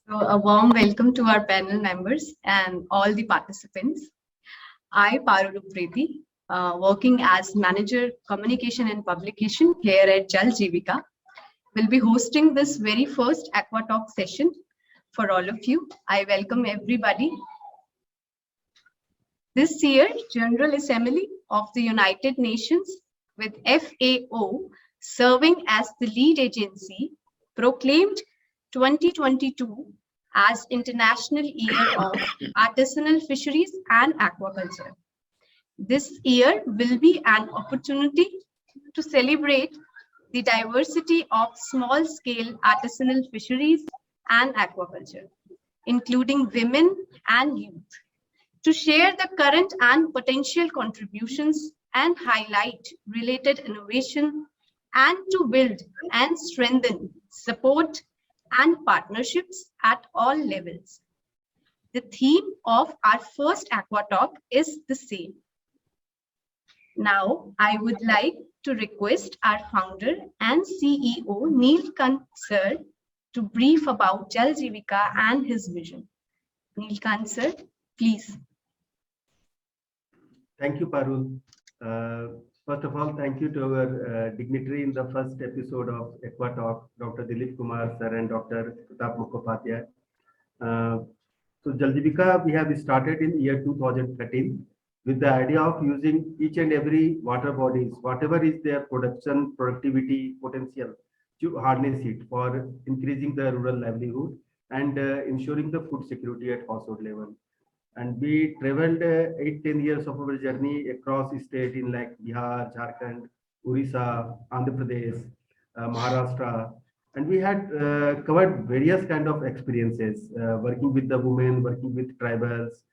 So a warm welcome to our panel members and all the participants. I, Parulu Preti, working as Manager Communication and Publication here at Jal Jivika, will be hosting this very first AquaTalk session for all of you. I welcome everybody. This year, General Assembly of the United Nations with FAO serving as the lead agency proclaimed 2022 as International Year of Artisanal Fisheries and Aquaculture. This year will be an opportunity to celebrate the diversity of small-scale artisanal fisheries and aquaculture, including women and youth, to share the current and potential contributions and highlight related innovation, and to build and strengthen support and partnerships at all levels. The theme of our first AquaTalk is the same. Now, I would like to request our founder and CEO, Neil Kant sir, to brief about Jal Jivika and his vision. Neil Kant sir, please. Thank you, Parul. First of all, thank you to our dignitary in the first episode of AquaTalk, Dr. Dilip Kumar sir and Dr. Pratap Mukhopadhyay. So Jal Jivika we have started in year 2013 with the idea of using each and every water bodies, whatever is their production, productivity, potential, to harness it for increasing the rural livelihood and ensuring the food security at household level. And we traveled 8-10 years of our journey across the state in like Bihar, Jharkhand, Orissa, Andhra Pradesh, Maharashtra, and we had covered various kind of experiences, working with the women, working with tribals,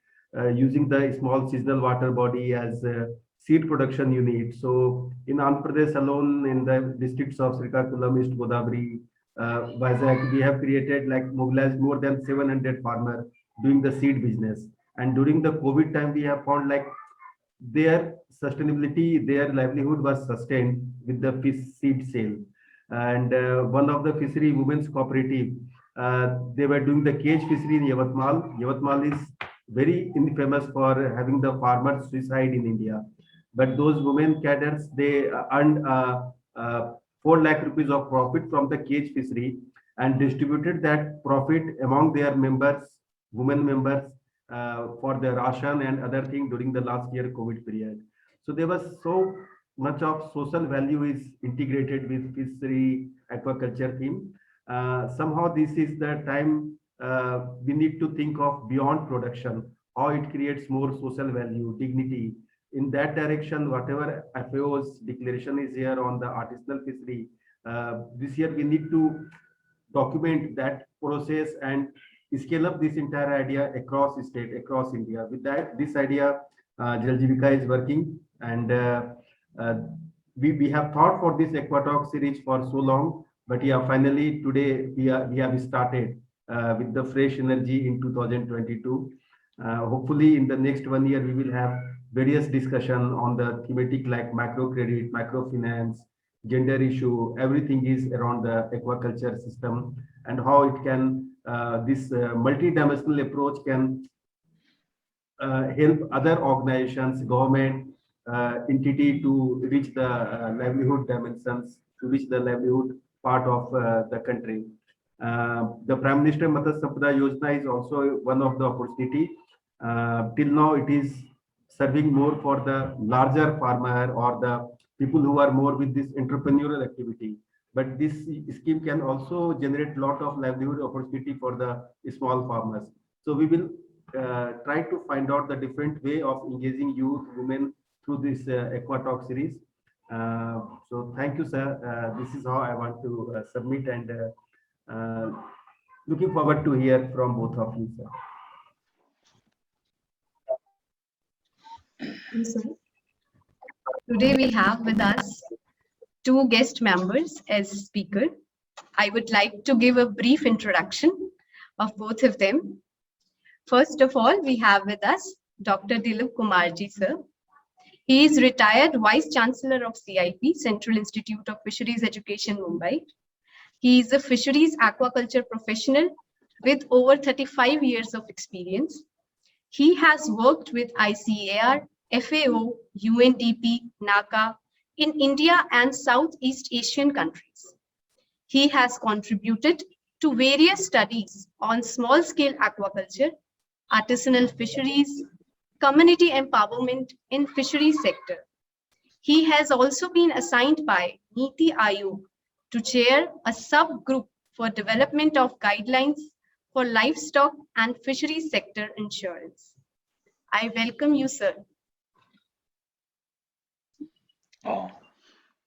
using the small seasonal water body as a seed production unit. So in Andhra Pradesh alone, in the districts of Srikakulam, East Godavari, Vizag, we have created like mobilized more than 700 farmers doing the seed business. And during the COVID time, we have found like their sustainability, their livelihood was sustained with the fish seed sale. And one of the fishery women's cooperative, they were doing the cage fishery in Yavatmal. Yavatmal is very infamous for having the farmer suicide in India. But those women cadres, they earned 4 lakh rupees of profit from the cage fishery and distributed that profit among their members, women members, for the ration and other thing during the last year COVID period. So there was so much of social value is integrated with fishery aquaculture theme. Somehow this is the time we need to think of beyond production, how it creates more social value, dignity. In that direction, whatever FAO's declaration is here on the artisanal fishery, this year we need to document that process and scale up this entire idea across state, across India. With that, this idea, Jal Jivika is working, and we have thought for this AquaTalk series for so long, but yeah, finally today we have started with the fresh energy in 2022. Hopefully, in the next 1 year, we will have various discussion on the thematic like microcredit, microfinance, gender issue. Everything is around the aquaculture system and how it can this multi-dimensional approach can help other organizations, government, entity to reach the livelihood dimensions, to reach the livelihood part of the country. The Prime Minister Matsya Sampada Yojana is also one of the opportunity. Till now, it is serving more for the larger farmer or the people who are more with this entrepreneurial activity. But this scheme can also generate a lot of livelihood opportunity for the small farmers. So we will try to find out the different way of engaging youth, women through this AquaTalk series. So thank you, sir. This is how I want to submit, and looking forward to hear from both of you, sir. Today we have with us 2 guest members as speaker. I would like to give a brief introduction of both of them. First of all, we have with us Dr. Dilip Kumar ji, sir. He is retired Vice Chancellor of CIFE, Central Institute of Fisheries Education, Mumbai. He is a fisheries aquaculture professional with over 35 years of experience. He has worked with ICAR, FAO, UNDP, NACA in India and Southeast Asian countries. He has contributed to various studies on small-scale aquaculture, artisanal fisheries, community empowerment in fisheries sector. He has also been assigned by Niti Aayog to chair a subgroup for development of guidelines for livestock and fisheries sector insurance. I welcome you, sir. Oh.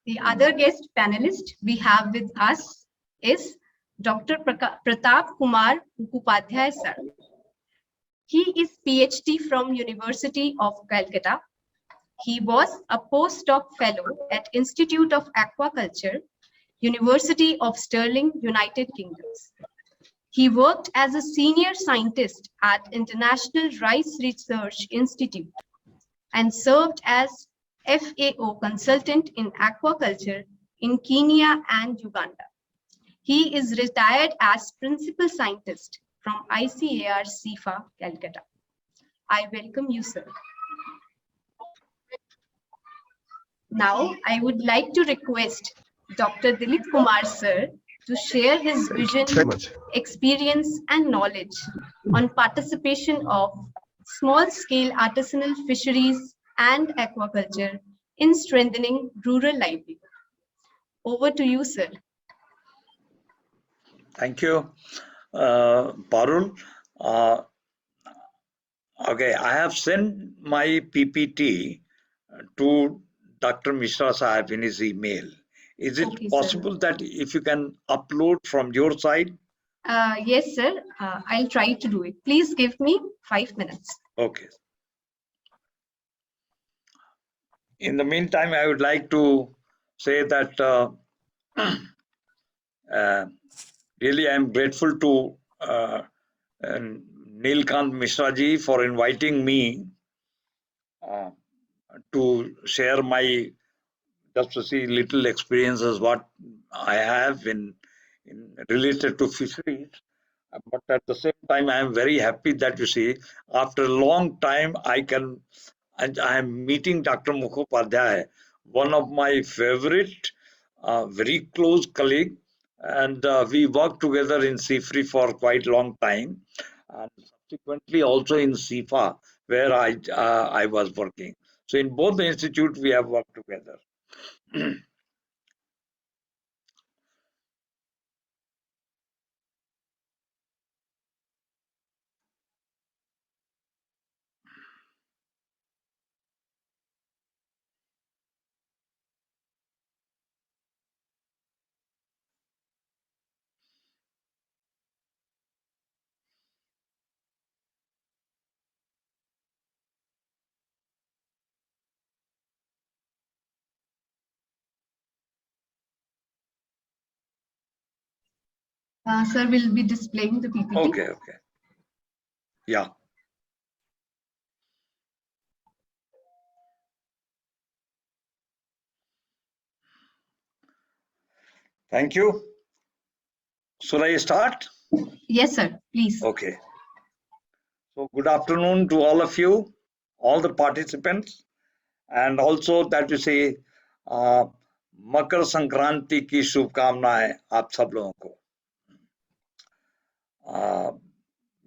The other guest panelist we have with us is Dr. Pratap Kumar Mukhopadhyay, sir. He is PhD from University of Calcutta. He was a postdoc fellow at Institute of Aquaculture, University of Stirling, United Kingdom. He worked as a senior scientist at International Rice Research Institute and served as FAO consultant in aquaculture in Kenya and Uganda. He is retired as Principal Scientist from ICAR CIFA, Calcutta. I welcome you, sir. Now, I would like to request Dr. Dilip Kumar, sir, to share his vision, experience, and knowledge on participation of small-scale artisanal fisheries and aquaculture in strengthening rural livelihood. Over to you, sir. Thank you, Parul. Okay, I have sent my PPT to Dr. Mishra Sahib in his email. Is it possible that if you can upload from your side? Yes, sir. I'll try to do it. Please give me 5 minutes. Okay. In the meantime, I would like to say that really I am grateful to Neelkant Mishra ji for inviting me to share my just to see little experiences what I have in related to fisheries. But at the same time, I am very happy that you see, after a long time, I am meeting Dr. Mukhopadhyay, one of my favorite, very close colleague, and we worked together in CIFRI for quite a long time, and subsequently also in CIFA, where I was working. So in both the institutes, we have worked together. Sir will be displaying the PPT. Okay. Yeah. Thank you. Should I start? Yes, sir. Please. Okay. So good afternoon to all of you, all the participants, and also that you say Makar Sankranti की शुभकामनाएं आप सब लोगों को।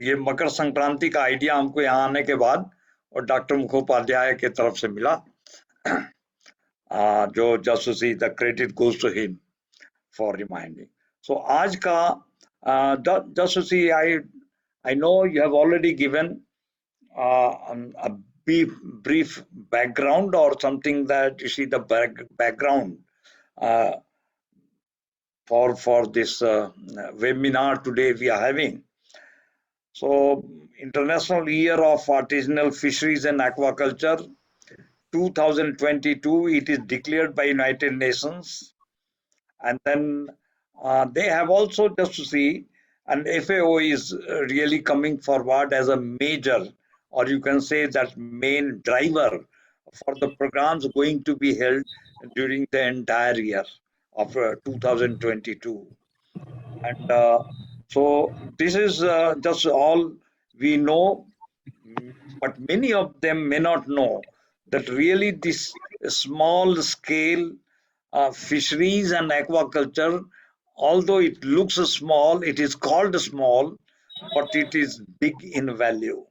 ये मकर संक्रांति का idea हमको यहाँ आने के बाद और डॉक्टर मुखोपाध्याय के तरफ से मिला, जो जासूसी the credit goes to him for reminding. So आज का जासूसी I know you have already given a brief background or something that you see the background for this webinar today we are having. So International Year of Artisanal Fisheries and Aquaculture 2022, it is declared by United Nations, and then they have also, just to see, and FAO is really coming forward as a major, or you can say that main driver for the programs going to be held during the entire year of 2022. And So this is just all we know, but many of them may not know that really this small scale fisheries and aquaculture, although it looks small, it is called small, but it is big in value.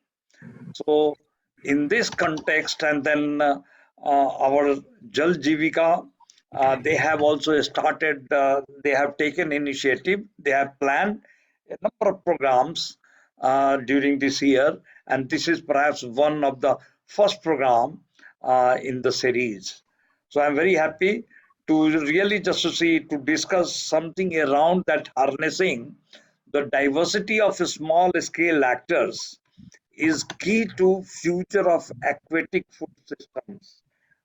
So in this context, and then our Jal Jivika, they have also started, they have taken initiative, they have planned a number of programs during this year, and this is perhaps one of the first program in the series. So I'm very happy to really just to see, to discuss something around that harnessing the diversity of small scale actors is key to future of aquatic food systems.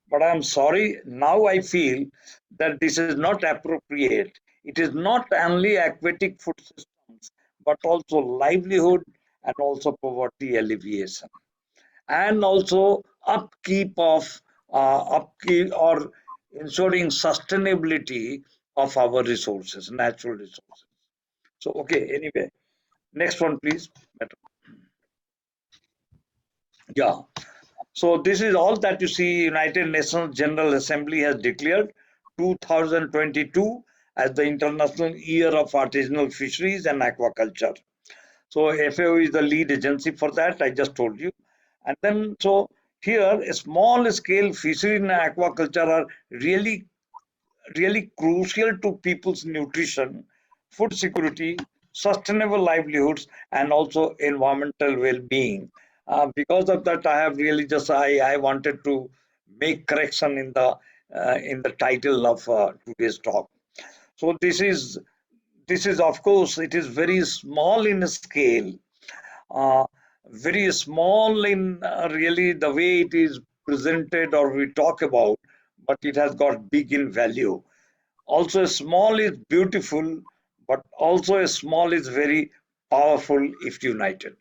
But I'm sorry, now I feel that this is not appropriate. It is not only aquatic food systems, but also livelihood and also poverty alleviation, and also upkeep or ensuring sustainability of our resources, natural resources. So, okay, anyway, next one, please. Yeah. So this is all that you see United Nations General Assembly has declared 2022 as the International Year of Artisanal Fisheries and Aquaculture. So FAO is the lead agency for that, I just told you. And then so here a small scale fishery and aquaculture are really crucial to people's nutrition, food security, sustainable livelihoods, and also environmental well-being. Because of that, I have really just I wanted to make correction in the title of today's talk. So this is of course it is very small in scale, uh, very small in really the way it is presented or we talk about, but it has got big in value. Also, a small is beautiful, but also a small is very powerful if united.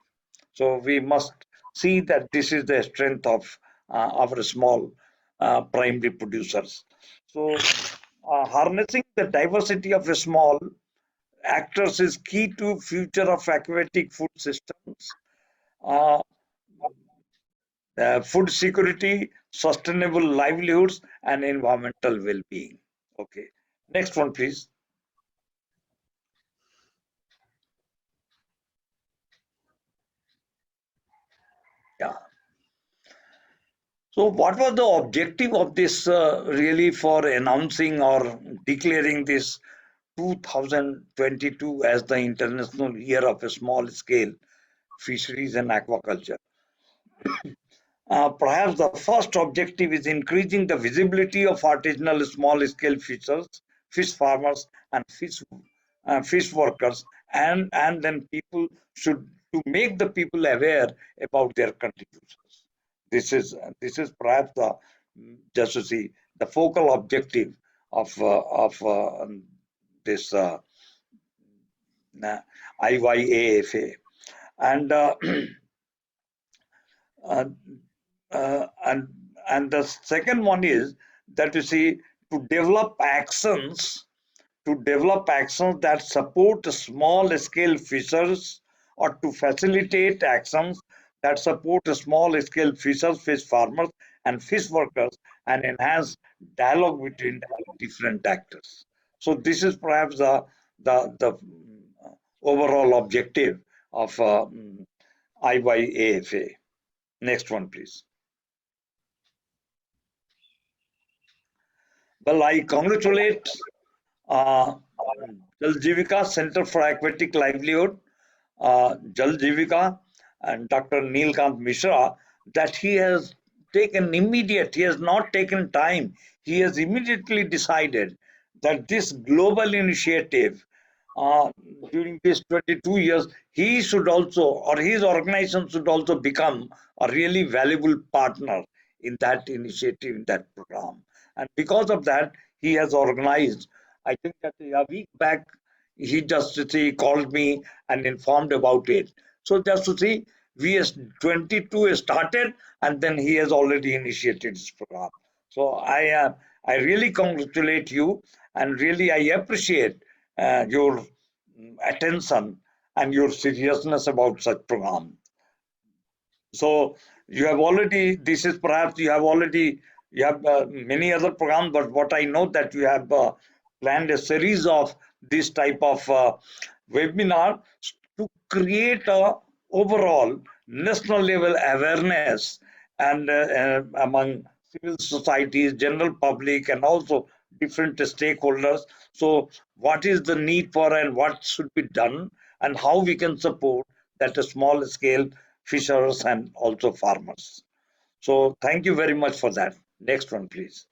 So we must see that this is the strength of our small primary producers. So harnessing the diversity of a small actors is key to future of aquatic food systems, uh, food security, sustainable livelihoods, and environmental well-being. Okay, next one, please. Yeah. So, what was the objective of this really for announcing or declaring this 2022 as the International Year of Small Scale Fisheries and Aquaculture? Perhaps the first objective is increasing the visibility of artisanal small scale fishers, fish farmers, and fish workers, and then people should to make the people aware about their contributions. This is perhaps the just to see the focal objective of this IYAFA, and uh, uh, and and the second one is that you see to develop actions that support small scale fishers, or to facilitate actions that support small scale fishers, fish farmers, and fish workers, and enhance dialogue between different actors. So this is perhaps the overall objective of IYAFA. Next one, please. Well, I congratulate uh, Jal Jivika Center for Aquatic Livelihood, Jal Jivika, and Dr. Neelkant Mishra, that he has not taken time, he has immediately decided that this global initiative uh, during these 22 years, he should also, or his organization should also become a really valuable partner in that initiative, in that program. And because of that, he has organized, I think that a week back, he just he called me and informed about it. So just to see, VS 22 started, and then he has already initiated this program. So I really congratulate you, and really I appreciate your attention and your seriousness about such program. So you have already, this is perhaps you have already, you have many other programs, but what I know that you have planned a series of this type of webinar to create a overall national level awareness and among civil societies, general public, and also different stakeholders. So what is the need for and what should be done and how we can support that a small scale fishers and also farmers. So thank you very much for that. Next one, please.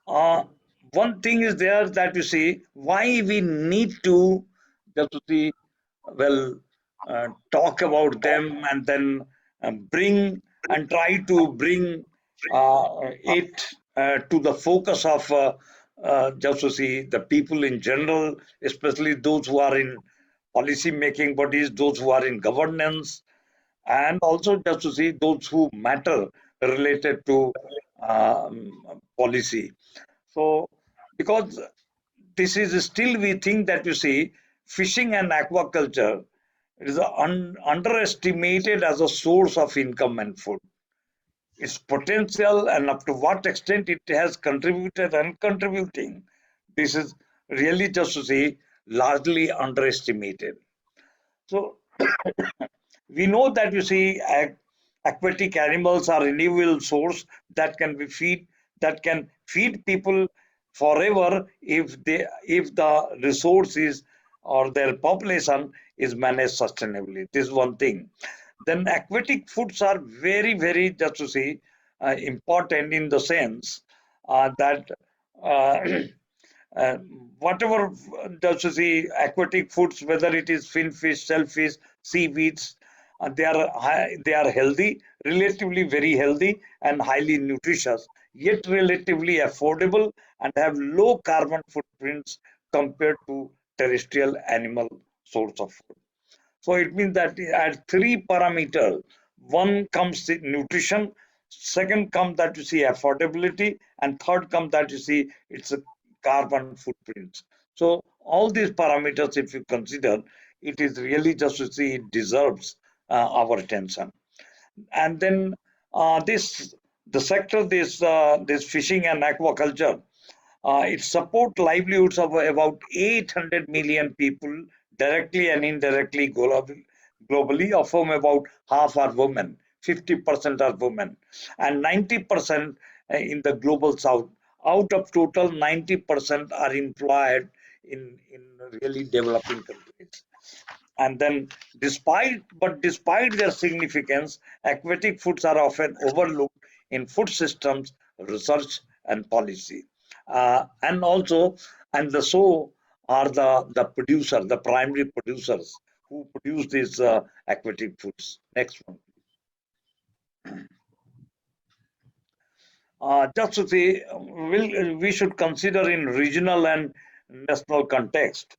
Uh, One thing is there that you see why we need to just to see well talk about them and then bring and try to bring it to the focus of just to see the people in general, especially those who are in policy making bodies, those who are in governance, and also just to see those who matter related to policy. So, because this is still we think that you see fishing and aquaculture is underestimated as a source of income and food. Its potential and up to what extent it has contributed and contributing, this is really just to see largely underestimated. So we know that you see aquatic animals are renewable source that can be feed that can feed people forever if the resources or their population is managed sustainably. This is one thing. Then aquatic foods are very just to see important in the sense that uh, Uh, whatever does you see aquatic foods, whether it is finfish, shellfish, seaweeds, they are healthy, relatively very healthy and highly nutritious, yet relatively affordable and have low carbon footprints compared to terrestrial animal source of food. So it means that at three parameters, one comes the nutrition, second comes that you see affordability, and third comes that you see it's a carbon footprint. So all these parameters, if you consider, it is really just to see it deserves our attention. And then this the sector, this fishing and aquaculture, it supports livelihoods of about 800 million people directly and indirectly globally, of whom about half are women, 50% are women, and 90% in the global south. Out of total, 90% are employed in really developing countries. And then despite their significance, aquatic foods are often overlooked in food systems research and policy. And also, and the so are the producer, the primary producers who produce these aquatic foods. Next one. Just to say, we should consider in regional and national context,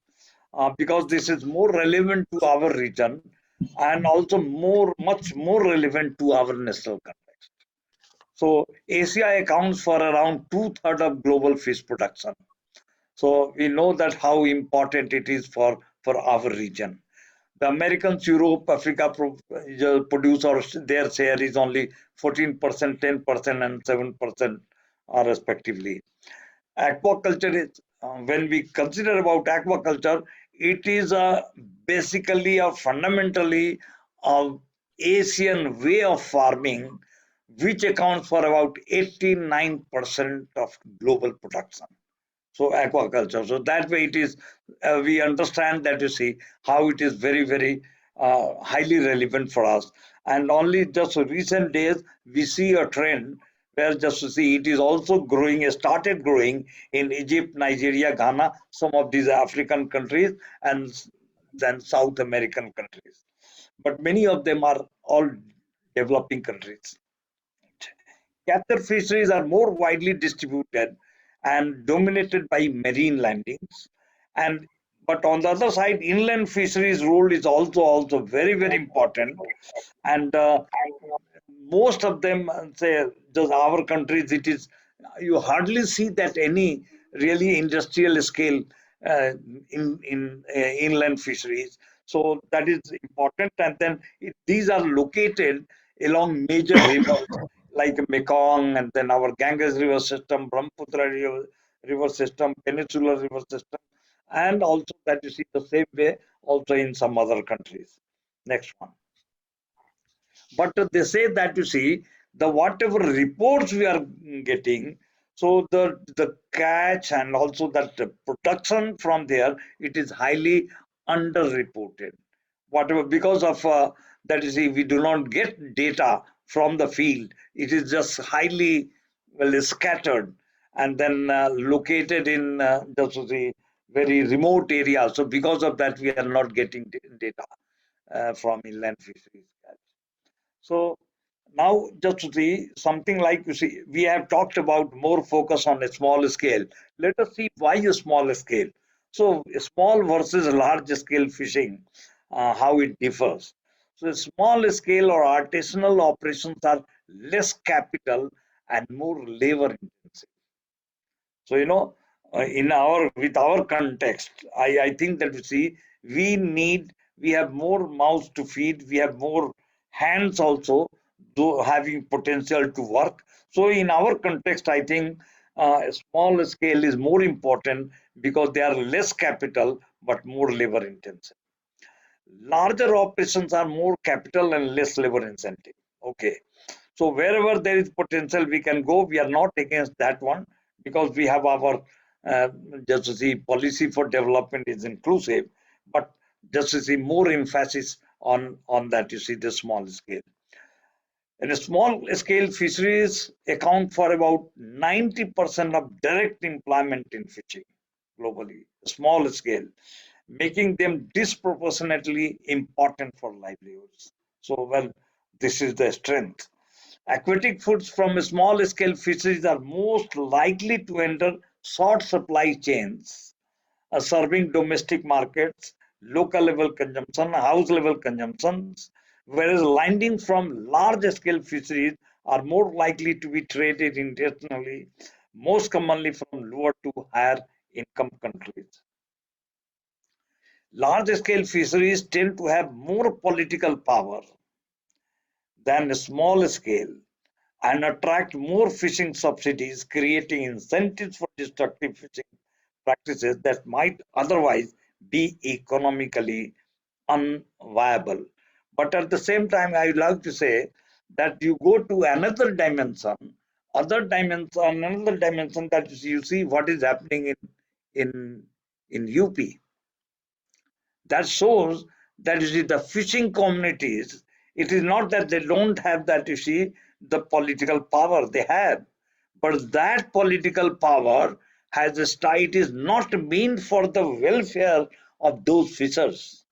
because this is more relevant to our region and also much more relevant to our national context. So Asia accounts for around two-thirds of global fish production. So we know that how important it is for our region. The Americans, Europe, Africa produce or their share is only 14%, 10%, and 7% respectively. Aquaculture is, when we consider about aquaculture, it is basically a fundamentally Asian way of farming, which accounts for about 89% of global production. So aquaculture. So that way it is, we understand that you see how it is very highly relevant for us. And only just recent days we see a trend where just to see it is also growing, it started growing in Egypt, Nigeria, Ghana, some of these African countries, and then South American countries. But many of them are all developing countries. Capture fisheries are more widely distributed and dominated by marine landings. And but on the other side, inland fisheries role is also very important. And most of them say just our countries, it is you hardly see that any really industrial scale in inland fisheries. So that is important. And then these are located along major rivers like Mekong, and then our Ganges river system, Brahmaputra river system, Peninsular river system, and also that you see the same way also in some other countries. Next one. But they say that you see the whatever reports we are getting, so the catch and also that the production from there, it is highly underreported. Whatever, because of that you see we do not get data from the field. It is just highly well scattered, and then located in just to see very remote areas. So because of that we are not getting data from inland fisheries. So now just to see something like, you see, we have talked about more focus on a small scale. Let us see why a small scale. So small versus large scale fishing, how it differs. So small scale or artisanal operations are less capital and more labor intensive. So, in our with our context, I think that you see we have more mouths to feed, we have more hands also having potential to work. So in our context, I think a small scale is more important because they are less capital but more labor intensive. Larger operations are more capital and less labor incentive. Okay. So wherever there is potential, we can go. We are not against that one because we have our uh, just to see policy for development is inclusive, but just to see more emphasis on that. You see the small scale. And small scale fisheries account for about 90% of direct employment in fishing globally. Small scale, making them disproportionately important for livelihoods. So, well, this is the strength. Aquatic foods from small scale fisheries are most likely to enter short supply chains, serving domestic markets, local level consumption, house level consumptions, whereas landing from large scale fisheries are more likely to be traded internationally, most commonly from lower to higher income countries. Large scale fisheries tend to have more political power than small scale and attract more fishing subsidies, creating incentives for destructive fishing practices that might otherwise be economically unviable. But at the same time, I would like to say that you go to another dimension that you see what is happening in in UP. That shows that you see the fishing communities, it is not that they don't have that, you see, the political power they have, but that political power it is not meant for the welfare of those fishers.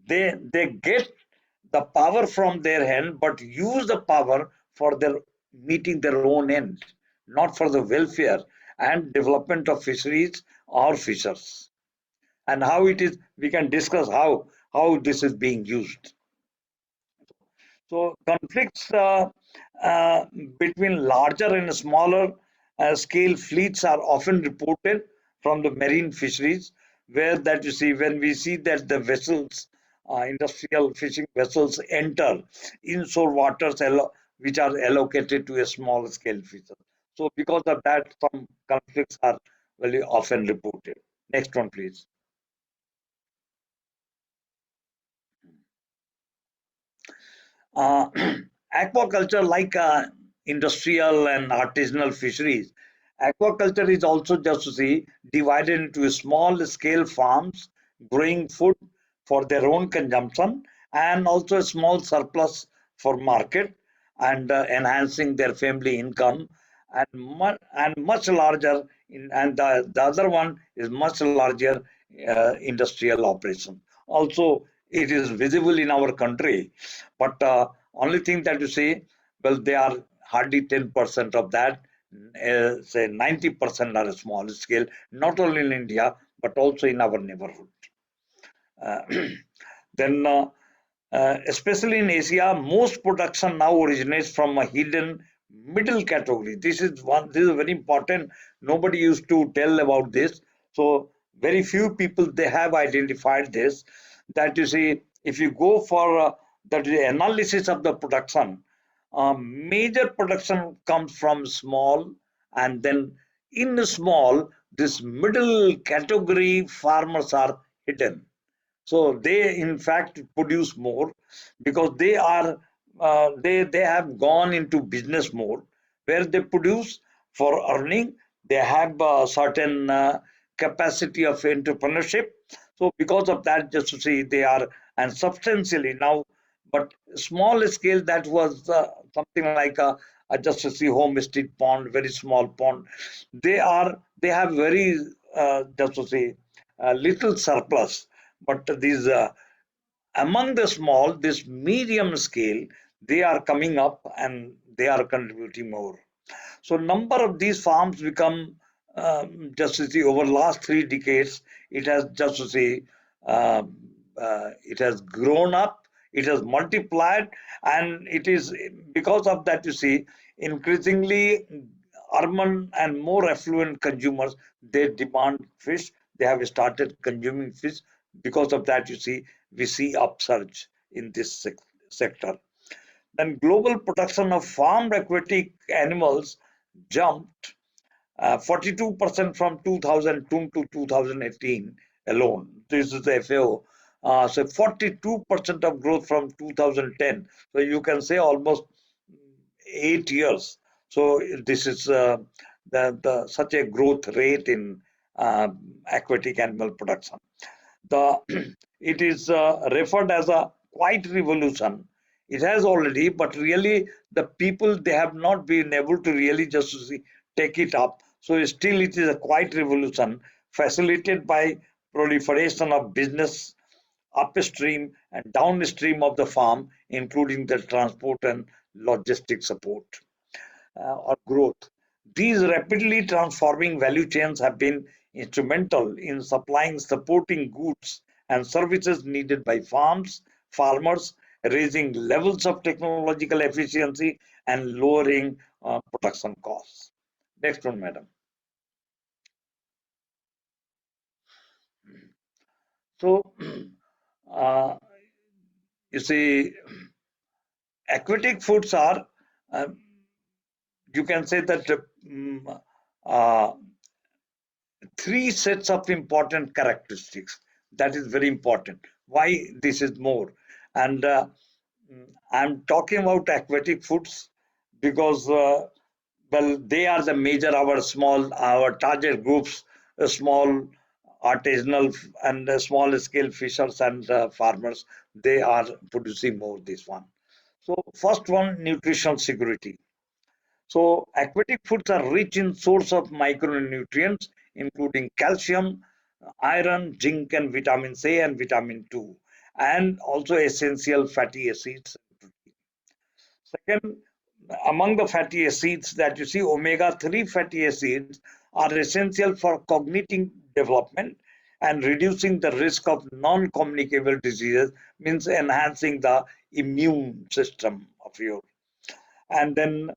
They get the power from their hand but use the power for their meeting their own end, not for the welfare and development of fisheries or fishers. And how it is, we can discuss how this is being used. So conflicts uh, between larger and smaller scale fleets are often reported from the marine fisheries, where that you see when we see that the vessels, industrial fishing vessels enter inshore waters which are allocated to a small scale fisher. So because of that, some conflicts are very often reported. Next one, please. Uh, aquaculture, like industrial and artisanal fisheries, aquaculture is also just to see divided into small scale farms growing food for their own consumption and also a small surplus for market and enhancing their family income, and much larger and the other one is much larger industrial operation. Also it is visible in our country, but only thing that you see, well, they are hardly 10% of that. Say 90% are small scale, not only in India but also in our neighborhood. Uh, then, especially in Asia, most production now originates from a hidden middle category. This is very important. Nobody used to tell about this. So very few people, they have identified this, that you see, if you go for the analysis of the production, major production comes from small, and then in the small, this middle category farmers are hidden. So they in fact produce more, because they have gone into business mode, where they produce for earning. They have a certain capacity of entrepreneurship. So because of that, just to see, they are, and substantially now, but small scale, that was something like just to see homestead pond, very small pond. They have very just to say little surplus. But these among the small, this medium scale, they are coming up and they are contributing more. So number of these farms become, just to see, over last 3 decades, it has, just to see, uh, it has grown up, it has multiplied, and it is because of that, you see, increasingly urban and more affluent consumers, they demand fish. They have started consuming fish. Because of that, you see, we see upsurge in this sector. Then global production of farmed aquatic animals jumped 42% from 2002 to 2018 alone. This is the FAO. So 42% of growth from 2010. So you can say almost 8 years. So this is such a growth rate in aquatic animal production. The it is referred as a quiet revolution. It has already, but really the people, they have not been able to really just to see, take it up. So still it is a quiet revolution, facilitated by proliferation of business upstream and downstream of the farm, including the transport and logistic support or growth. These rapidly transforming value chains have been instrumental in supplying supporting goods and services needed by farmers, raising levels of technological efficiency and lowering production costs. Next one, madam. So, uh, you see, aquatic foods are, uh, you can say that uh, three sets of important characteristics. That is very important. Why this is more? And I'm talking about aquatic foods because, well, they are the major, our target groups, small artisanal and small scale fishers and farmers. They are producing more this one. So first one, nutritional security. So aquatic foods are rich in source of micronutrients, including calcium, iron, zinc, and vitamin C and vitamin 2, and also essential fatty acids. Second, among the fatty acids that you see, omega-3 fatty acids are essential for cognitive development and reducing the risk of non-communicable diseases, means enhancing the immune system of your. And then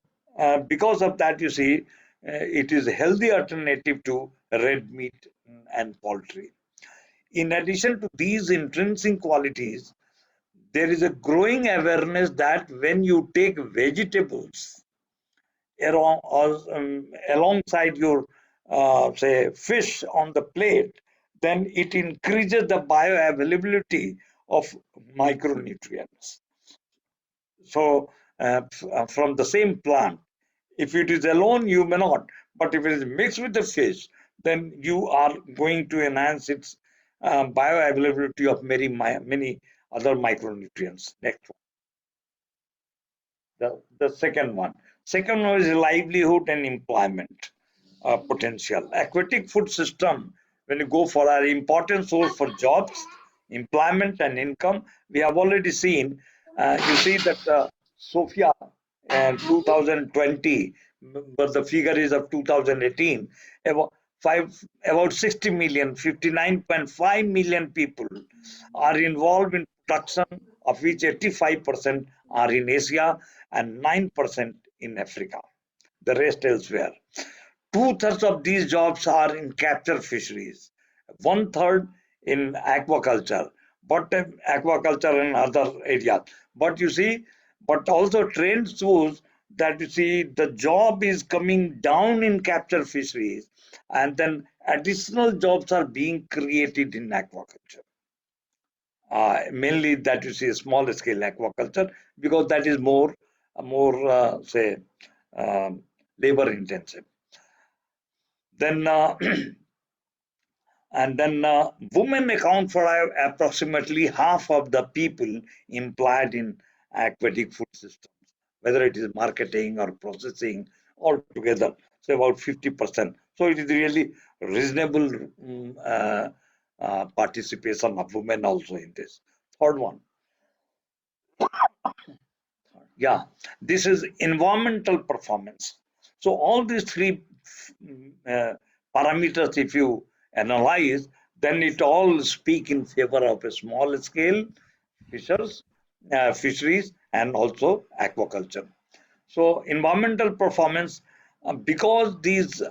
because of that, you see, it is a healthy alternative to red meat and poultry. In addition to these intrinsic qualities, there is a growing awareness that when you take vegetables alongside your say fish on the plate, then it increases the bioavailability of micronutrients. So from the same plant, if it is alone, you may not, but if it is mixed with the fish, then you are going to enhance its bioavailability of many other micronutrients. Next one, the second one is livelihood and employment potential. Aquatic food system, when you go for our important source for jobs, employment and income, we have already seen, you see that Sophia and 2020, but the figure is of 2018, about, about 60 million, 59.5 million people are involved in production, of which 85% are in Asia and 9% in Africa, the rest elsewhere. 2/3 of these jobs are in capture fisheries, 1/3 in aquaculture, but aquaculture and other areas. But you see, but also trend shows that you see the job is coming down in capture fisheries, and then additional jobs are being created in aquaculture. Mainly that you see small scale aquaculture, because that is more say labor intensive. Then and then women account for approximately half of the people employed in aquatic food systems, whether it is marketing or processing altogether, so about 50%. So it is really reasonable participation of women also in this. Third one, yeah, this is environmental performance. So all these three uh, parameters, if you analyze, then it all speak in favor of a small scale fisheries and also aquaculture. So environmental performance, because these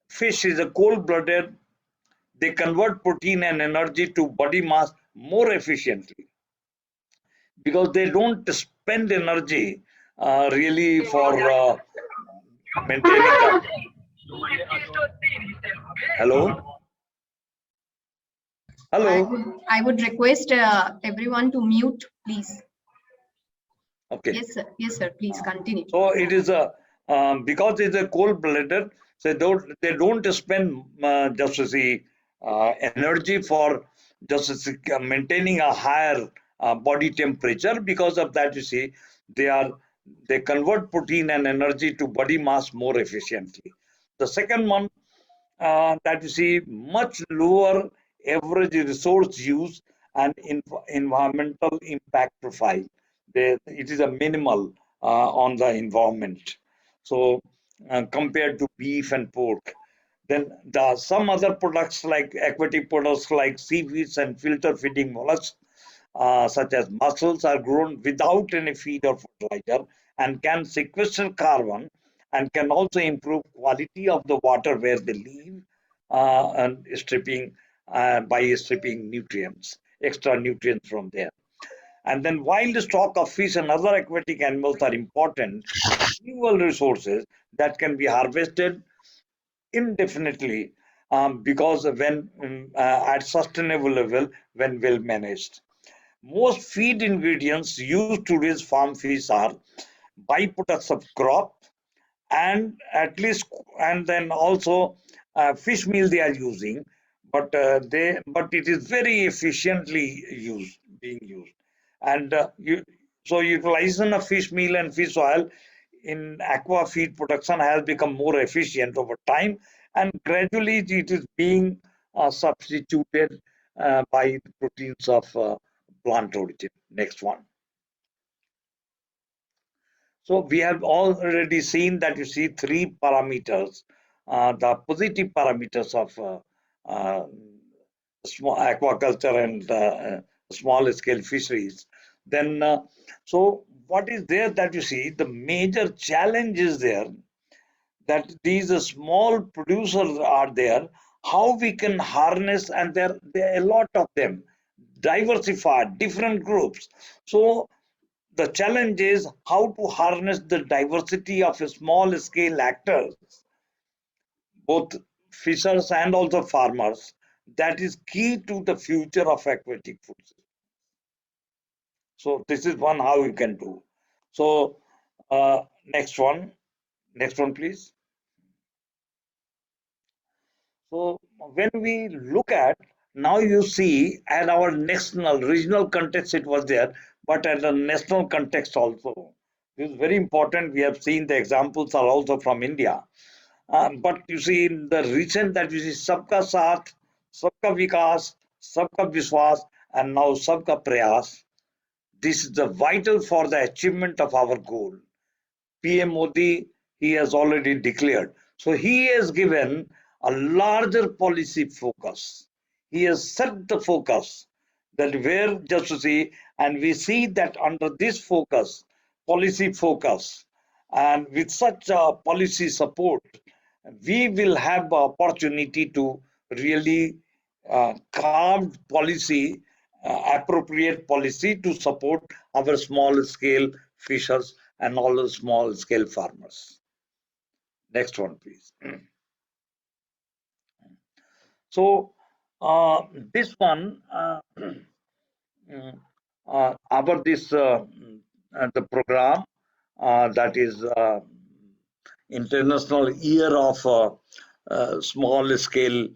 fish is a cold-blooded, they convert protein and energy to body mass more efficiently, because they don't spend energy really for maintaining the. Hello, hello. I would request everyone to mute, please. Okay. Yes, sir. Yes, sir. Please continue. So it is a because it's a cold-blooded, so they don't spend just to see energy for just to see, maintaining a higher body temperature. Because of that, you see, they convert protein and energy to body mass more efficiently. The second one, that you see much lower average resource use and environmental impact profile. It is a minimal on the environment. So compared to beef and pork. Then some other products like aquatic products like seaweeds and filter feeding mollusks, such as mussels, are grown without any feed or fertilizer and can sequester carbon and can also improve quality of the water where they live, and stripping by stripping nutrients, extra nutrients from there. And then wild stock of fish and other aquatic animals are important renewable resources that can be harvested indefinitely, because when at sustainable level when well managed. Most feed ingredients used to raise farm fish are byproducts of crop, and at least, and then also fish meal they are using, but it is very efficiently being used. And so utilization of fish meal and fish oil in aqua feed production has become more efficient over time, and gradually it is being substituted by the proteins of plant origin. Next one. So we have already seen that you see three parameters, the positive parameters of uh, small aquaculture and small scale fisheries. Then, so what is there that you see? The major challenge is there that these small producers are there. How we can harness, and there are a lot of them, diversified, different groups. So the challenge is how to harness the diversity of small scale actors, both fishers and also farmers. That is key to the future of aquatic food system. So this is one how you can do. So next one, please. So when we look at, now you see at our national regional context it was there, but at the national context also. This is very important. We have seen the examples are also from India. But you see in the recent that you see Sabka Saath, Sabka Vikas, Sabka Vishwas, and now Sabka Prayas. This is the vital for the achievement of our goal. PM Modi, he has already declared. So he has given a larger policy focus. He has set the focus that where just to see, and we see that under this focus, policy focus, And with such policy support, we will have opportunity to really carved policy, appropriate policy to support our small scale fishers and all the small scale farmers. Next one, please. So this one, our this the program that is International Year of Small Scale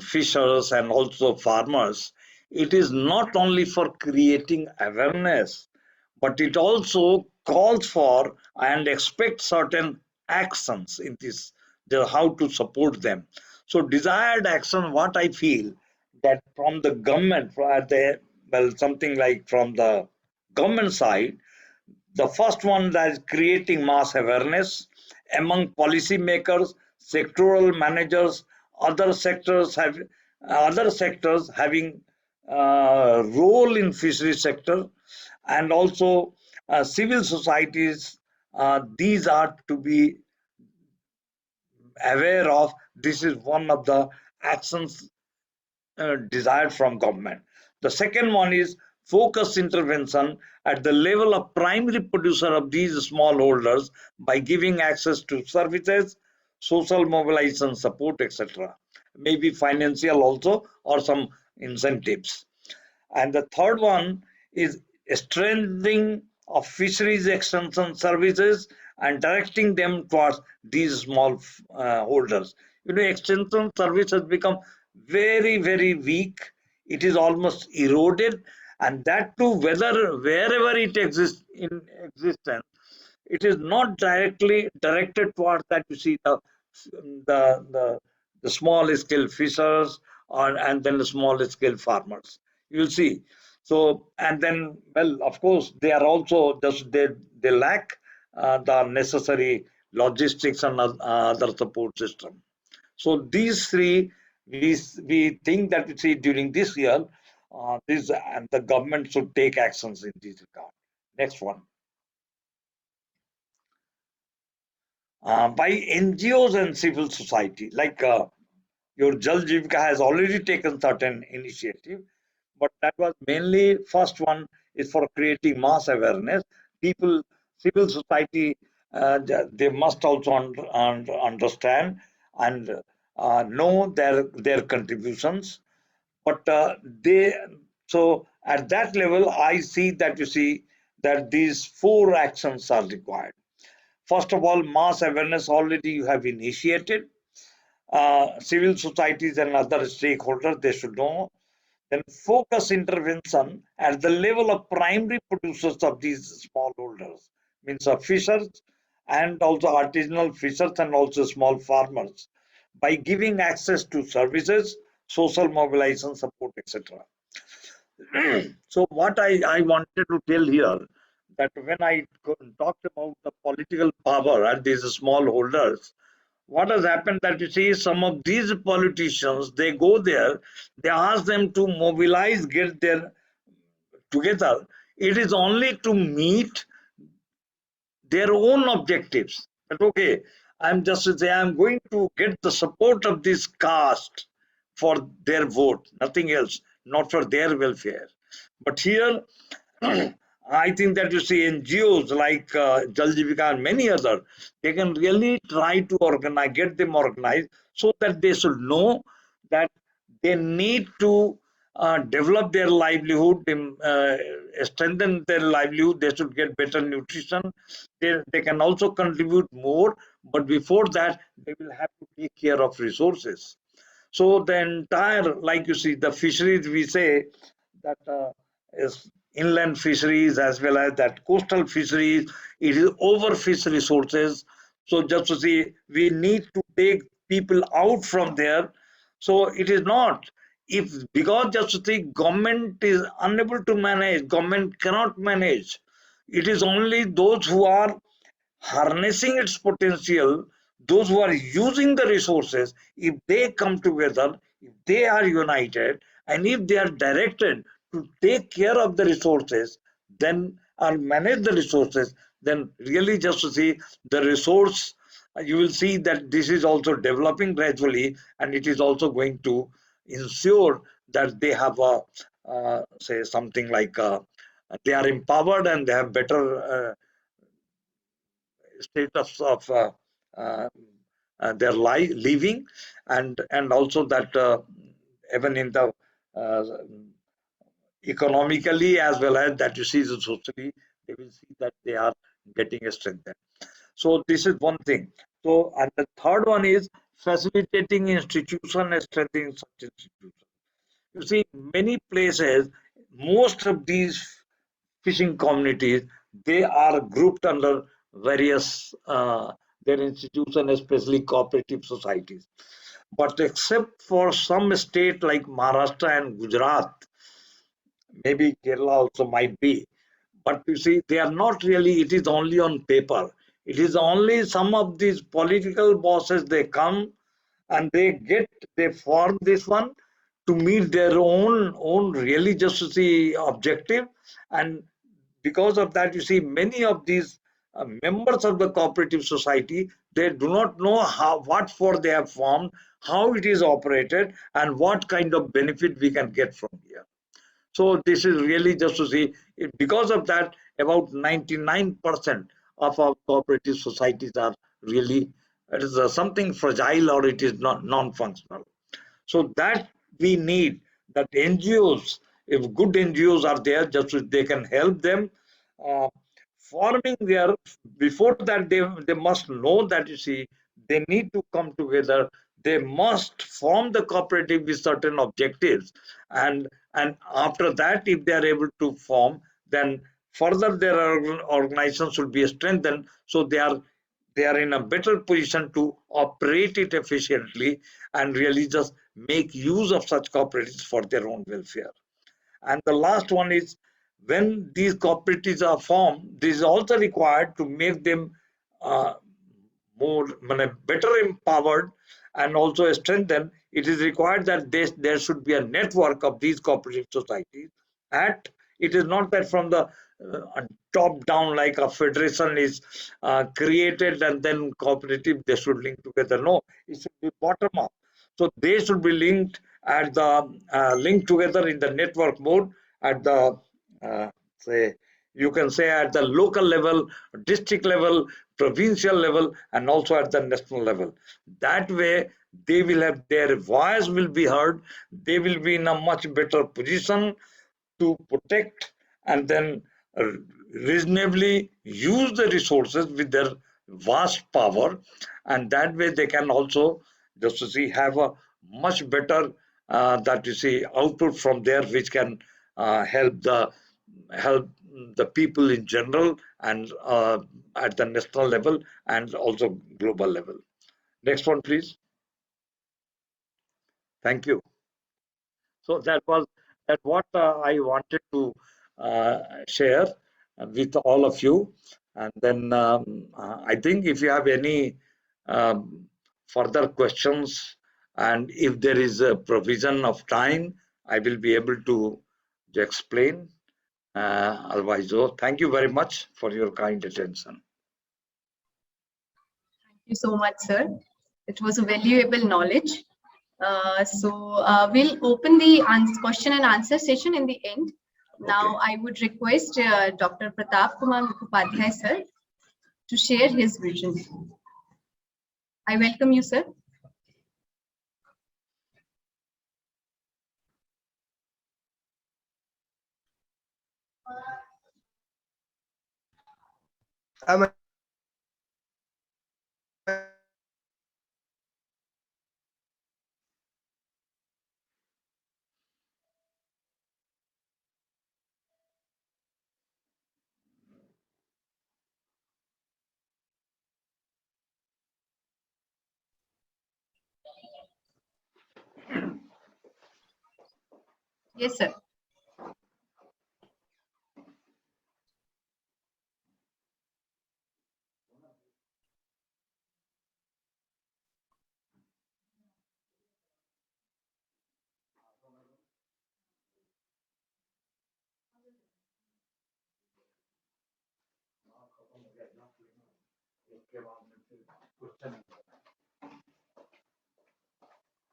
Fishers and also farmers. It is not only for creating awareness, but it also calls for and expects certain actions in this, how to support them. So desired action, what I feel that from the government, well, something like from the government side, the first one that is creating mass awareness among policymakers, sectoral managers, other sectors having role in fishery sector, and also civil societies. These are to be aware of. This is one of the actions desired from government. The second one is focused intervention at the level of primary producer of these smallholders by giving access to services, social mobilization support, etc. Maybe financial also or some incentives. And the third one is strengthening of fisheries extension services and directing them towards these small holders. You know, extension service has become very, very weak. It is almost eroded, and that too, whether wherever it exists in existence, it is not directly directed towards that. You see the the, the small scale fishers or and then the small scale farmers. You'll see. So and then, well, of course, they are also just they lack the necessary logistics and other support system. So these three, we think that, you see, during this year, this and the government should take actions in this regard. Next one. By NGOs and civil society, like your Jal Jivika has already taken certain initiative, but that was mainly first one is for creating mass awareness. People, civil society, they must also understand and know their contributions. But they, so at that level, I see that, you see, that these four actions are required. First of all, mass awareness already you have initiated. Civil societies and other stakeholders, they should know. Then focus intervention at the level of primary producers of these smallholders, means of fishers and also artisanal fishers and also small farmers, by giving access to services, social mobilization support, etc. So what I wanted to tell here, that when I talked about the political power and these smallholders, what has happened that, you see, some of these politicians, they go there, they ask them to mobilize, get their together. It is only to meet their own objectives. But okay, I'm just to say I'm going to get the support of this caste for their vote, nothing else, not for their welfare. But here, I think that, you see, NGOs like Jal Jivika and many other, they can really try to organize, get them organized, so that they should know that they need to develop their livelihood, strengthen their livelihood. They should get better nutrition. They can also contribute more, but before that, they will have to take care of resources. So the entire, like you see, the fisheries, we say that is inland fisheries as well as that coastal fisheries, it is overfished resources. So just to see, we need to take people out from there. So it is not, if because just to see, government is unable to manage, government cannot manage. It is only those who are harnessing its potential, those who are using the resources, if they come together, if they are united, and if they are directed to take care of the resources, then or manage the resources, then really just to see the resource, you will see that this is also developing gradually, and it is also going to ensure that they have a say something like they are empowered and they have better status of uh, their life living, and also that even in the uh, economically as well as that you see the socially, they will see that they are getting a strength. So this is one thing. So, and the third one is facilitating institution and strengthening such institutions. You see, many places, most of these fishing communities, they are grouped under various their institutions, especially cooperative societies. But except for some state like Maharashtra and Gujarat, maybe Kerala also might be, but you see, they are not really, it is only on paper. It is only some of these political bosses, they come and they form this one to meet their own religious objective. And because of that, you see, many of these members of the cooperative society, they do not know how, what for they have formed, how it is operated, and what kind of benefit we can get from here. So this is really just to see, because of that, about 99% of our cooperative societies are really, it is something fragile or it is not non-functional. So that we need that NGOs, if good NGOs are there, just so they can help them uh, forming their, before that they must know that you see, they need to come together, they must form the cooperative with certain objectives, and after that if they are able to form, then further their organization should be strengthened, so they are in a better position to operate it efficiently and really just make use of such cooperatives for their own welfare. And the last one is, when these cooperatives are formed, this is also required to make them uh, more better empowered and also strengthened. It is required that there should be a network of these cooperative societies. At it is not that from the top down, like a federation is created and then cooperative they should link together. No, it should be bottom up. So they should be linked at the linked together in the network mode at the uh, say, you can say at the local level, district level, provincial level, and also at the national level. That way they will have, their voice will be heard, they will be in a much better position to protect and then reasonably use the resources with their vast power, and that way they can also just to see have a much better that you see output from there, which can help the people in general, and at the national level and also global level. Next one, please. Thank you. So that what I wanted to share with all of you. And then I think if you have any um, further questions, and if there is a provision of time, I will be able to explain. Otherwise, so thank you very much for your kind attention. Thank you so much, sir. It was a valuable knowledge. We'll open the question and answer session in the end. Now, Okay. I would request Dr. Pratap Kumar Mukhopadhyay, sir, to share his vision. I welcome you, sir. Am I- Yes, sir.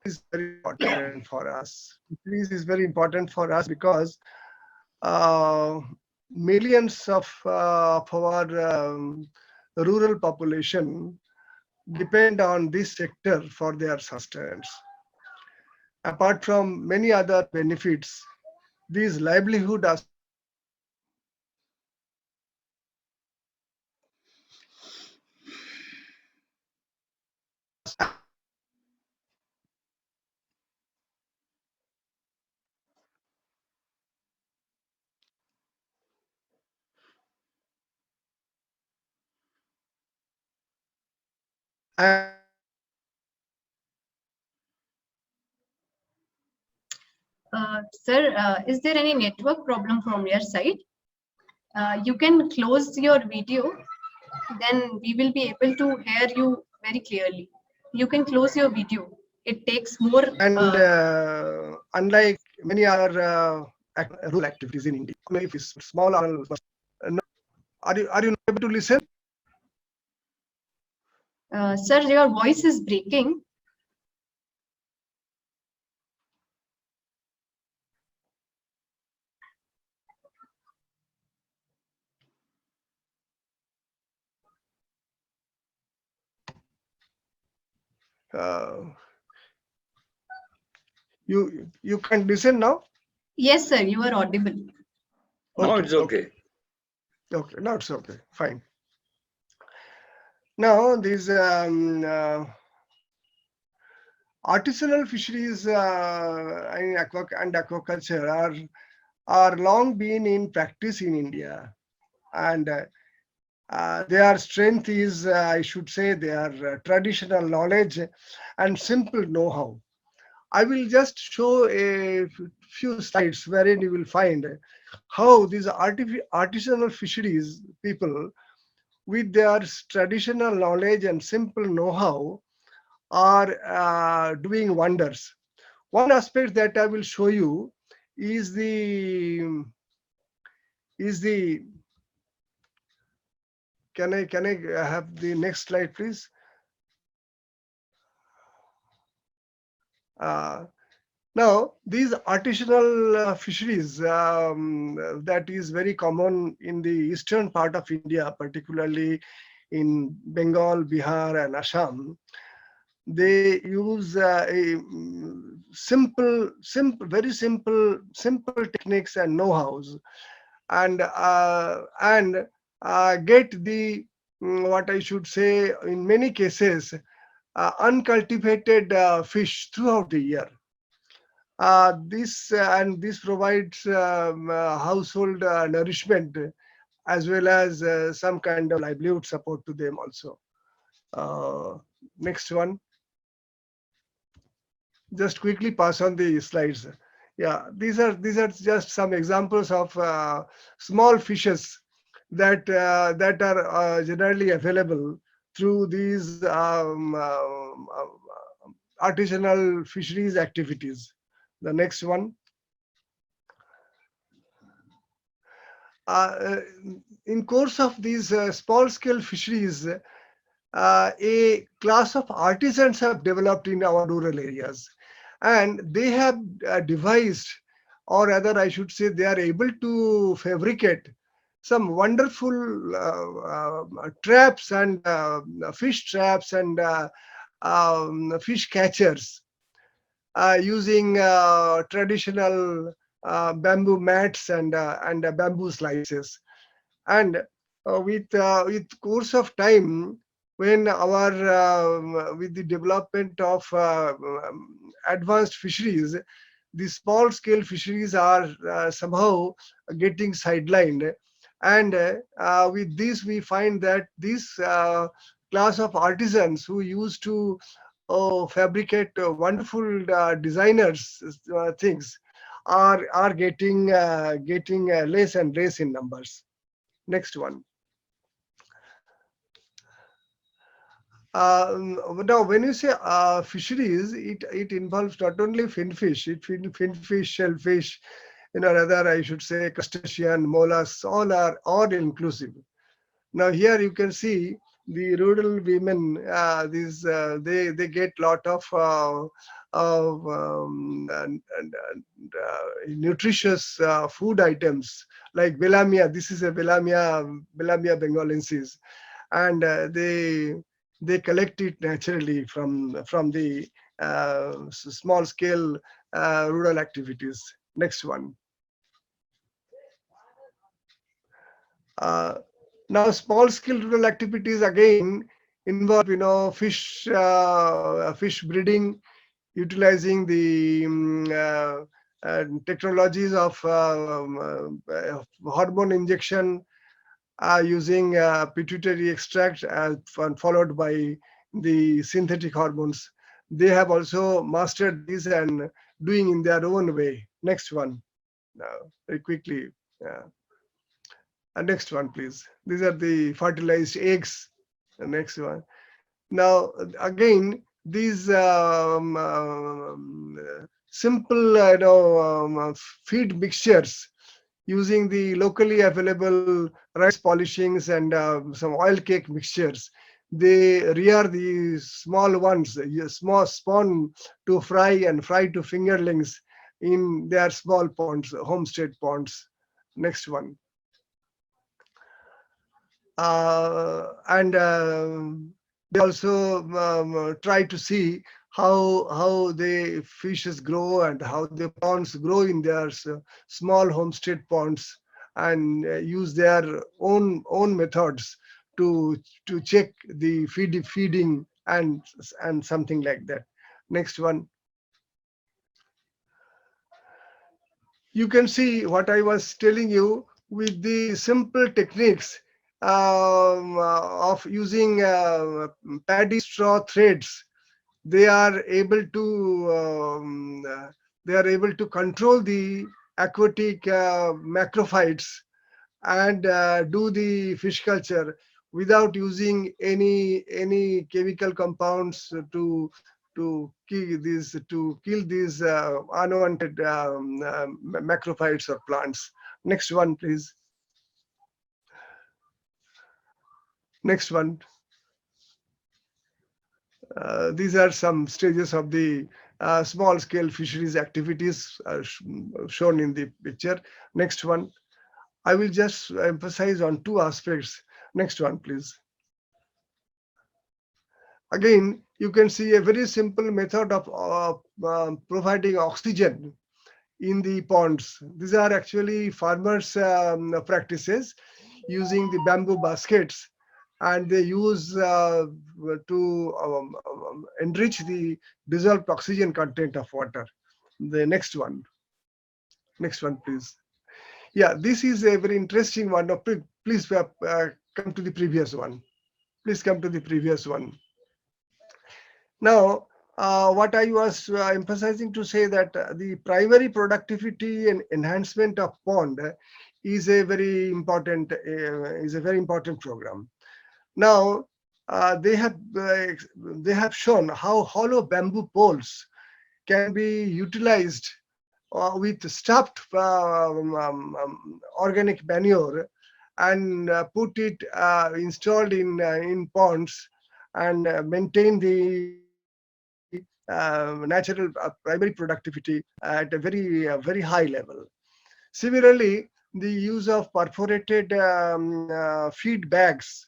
is very important for us. This is very important for us because uh, millions of our rural population depend on this sector for their sustenance. Apart from many other benefits, these livelihood aspects Sir, is there any network problem from your side? You can close your video, then we will be able to hear you very clearly. You can close your video. It takes more. and unlike many other rural activities in India, if it's small or are you not able to listen? Sir, your voice is breaking. Uh, you can listen now. Yes, sir, you are audible. Now Okay, it's okay. okay, now it's okay, fine. Now these artisanal fisheries in and aquaculture are long been in practice in India, and their strength is, I should say, their traditional knowledge and simple know-how. I will just show a few slides wherein you will find how these artisanal fisheries people, with their traditional knowledge and simple know-how, are doing wonders. One aspect that I will show you is the can I have the next slide, please? Uh, Now, these artisanal fisheries that is very common in the eastern part of India, particularly in Bengal, Bihar, and Assam, they use very simple techniques and know-hows, and get the what I should say, in many cases, uncultivated fish throughout the year. This provides household nourishment as well as some kind of livelihood support to them also. Uh, Next one. Just quickly pass on the slides. Yeah, these are just some examples of small fishes that are generally available through these artisanal fisheries activities. The next one. Uh, in course of these small scale fisheries, a class of artisans have developed in our rural areas, and they have devised, or rather I should say they are able to fabricate some wonderful traps and fish traps and fish catchers using traditional bamboo mats and bamboo slices. And with course of time, when our with the development of advanced fisheries, the small scale fisheries are somehow getting sidelined, and with this we find that this class of artisans who used to fabricate wonderful designers things are getting less and less in numbers. Next one. Now, when you say fisheries, it involves not only finfish, finfish, shellfish, rather I should say crustacean, mollusks, all are all inclusive. Now here you can see the rural women, they get lot of nutritious food items like Belamia. This is a Belamia bengalensis, and they collect it naturally from the small scale rural activities. Next one. Uh, Now, small scale rural activities again involve, fish breeding, utilizing the technologies of hormone injection, using pituitary extract, followed by the synthetic hormones. They have also mastered these and doing in their own way. Next one, very quickly. Next one, please. These are the fertilized eggs. The next one. Now, again, these simple, feed mixtures using the locally available rice polishings and some oil cake mixtures. They rear the small ones, small spawn to fry and fry to fingerlings in their small ponds, homestead ponds. Next one. And they also try to see how the fishes grow and how the ponds grow in their small homestead ponds, and use their own methods to check the feeding and something like that. Next one. You can see what I was telling you with the simple techniques of using paddy straw threads. They are able to control the aquatic macrophytes and do the fish culture without using any chemical compounds to kill these unwanted macrophytes or plants. Next one, please. Next one. These are some stages of the small scale fisheries activities shown in the picture. Next one. I will just emphasize on two aspects. Next one, please. Again, you can see a very simple method of providing oxygen in the ponds. These are actually farmers' practices using the bamboo baskets, and they use to enrich the dissolved oxygen content of water. The next one. Next one, please. Yeah, this is a very interesting one. Please come to the previous one. Please come to the previous one. Now, what I was emphasizing to say that the primary productivity and enhancement of pond is a very important program. Now, they have shown how hollow bamboo poles can be utilized with stuffed organic manure and put it installed in ponds and maintain the natural primary productivity at a very high level. Similarly, the use of perforated feed bags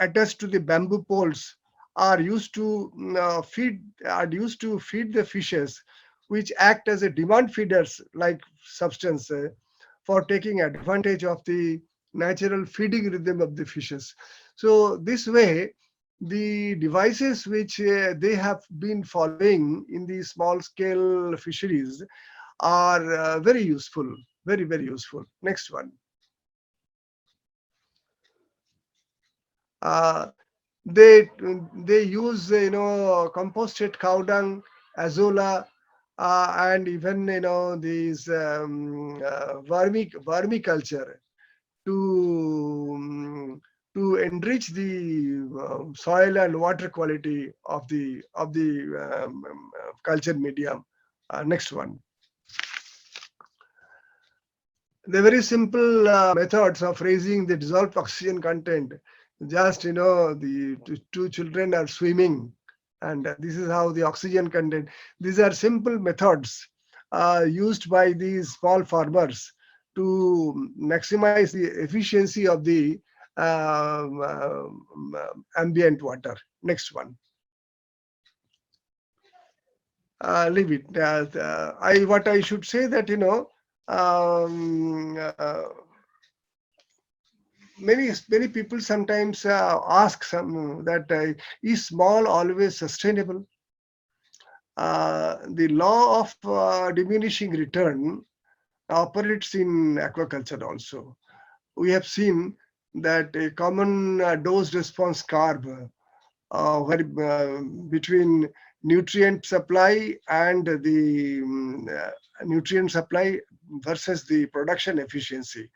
attached to the bamboo poles are used to feed the fishes, which act as a demand feeders like substance for taking advantage of the natural feeding rhythm of the fishes. So this way, the devices which they have been following in the small scale fisheries are very useful, very useful. Next one. Uh, they use composted cow dung, azolla, and even these vermiculture to enrich the soil and water quality of the culture medium. Next one. The very simple methods of raising the dissolved oxygen content Just, the two children are swimming, and this is how the oxygen content. These are simple methods used by these small farmers to maximize the efficiency of the ambient water. Next one. Leave it. What I should say that, um, uh, many people sometimes ask some that is small always sustainable? The law of diminishing return operates in aquaculture also. We have seen that a common dose response curve where between nutrient supply and the nutrient supply versus the production efficiency.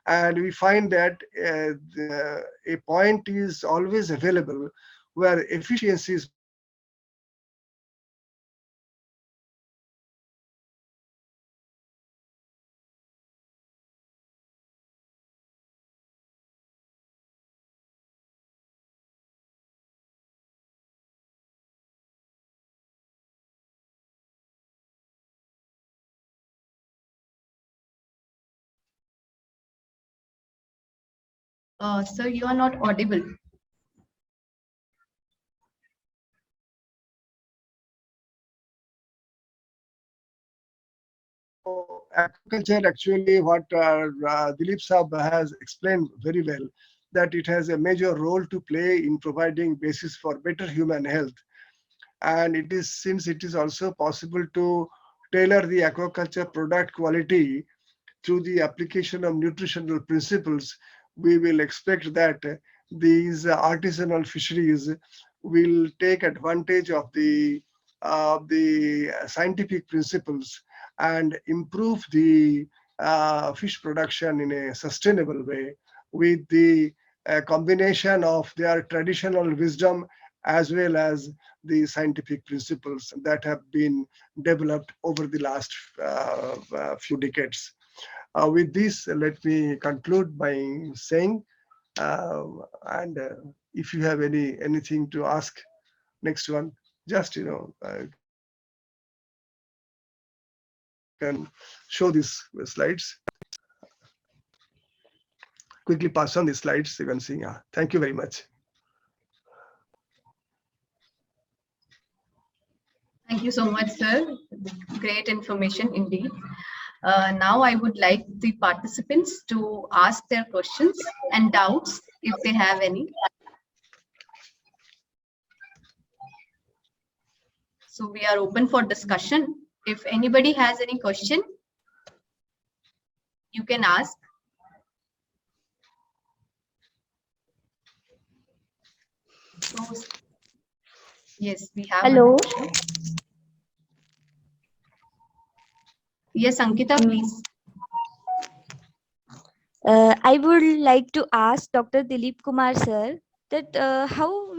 And we find that a point is always available where efficiency is more than the nutrient supply. Sir, you are not audible. So aquaculture, actually, what Dilip Saab has explained very well, that it has a major role to play in providing basis for better human health. And it is, since it is also possible to tailor the aquaculture product quality through the application of nutritional principles, we will expect that these artisanal fisheries will take advantage of the scientific principles and improve the fish production in a sustainable way with the combination of their traditional wisdom as well as the scientific principles that have been developed over the last few decades. With this, let me conclude by saying, and if you have anything to ask, next one, just can show these slides. Quickly pass on the slides. You can see. Thank you very much. Thank you so much, sir. Great information indeed. Now I would like the participants to ask their questions and doubts if they have any. So we are open for discussion. If anybody has any question, you can ask. So, yes, we have. Hello. Yes, Ankita, please. I would like to ask Dr. Dilip Kumar sir that how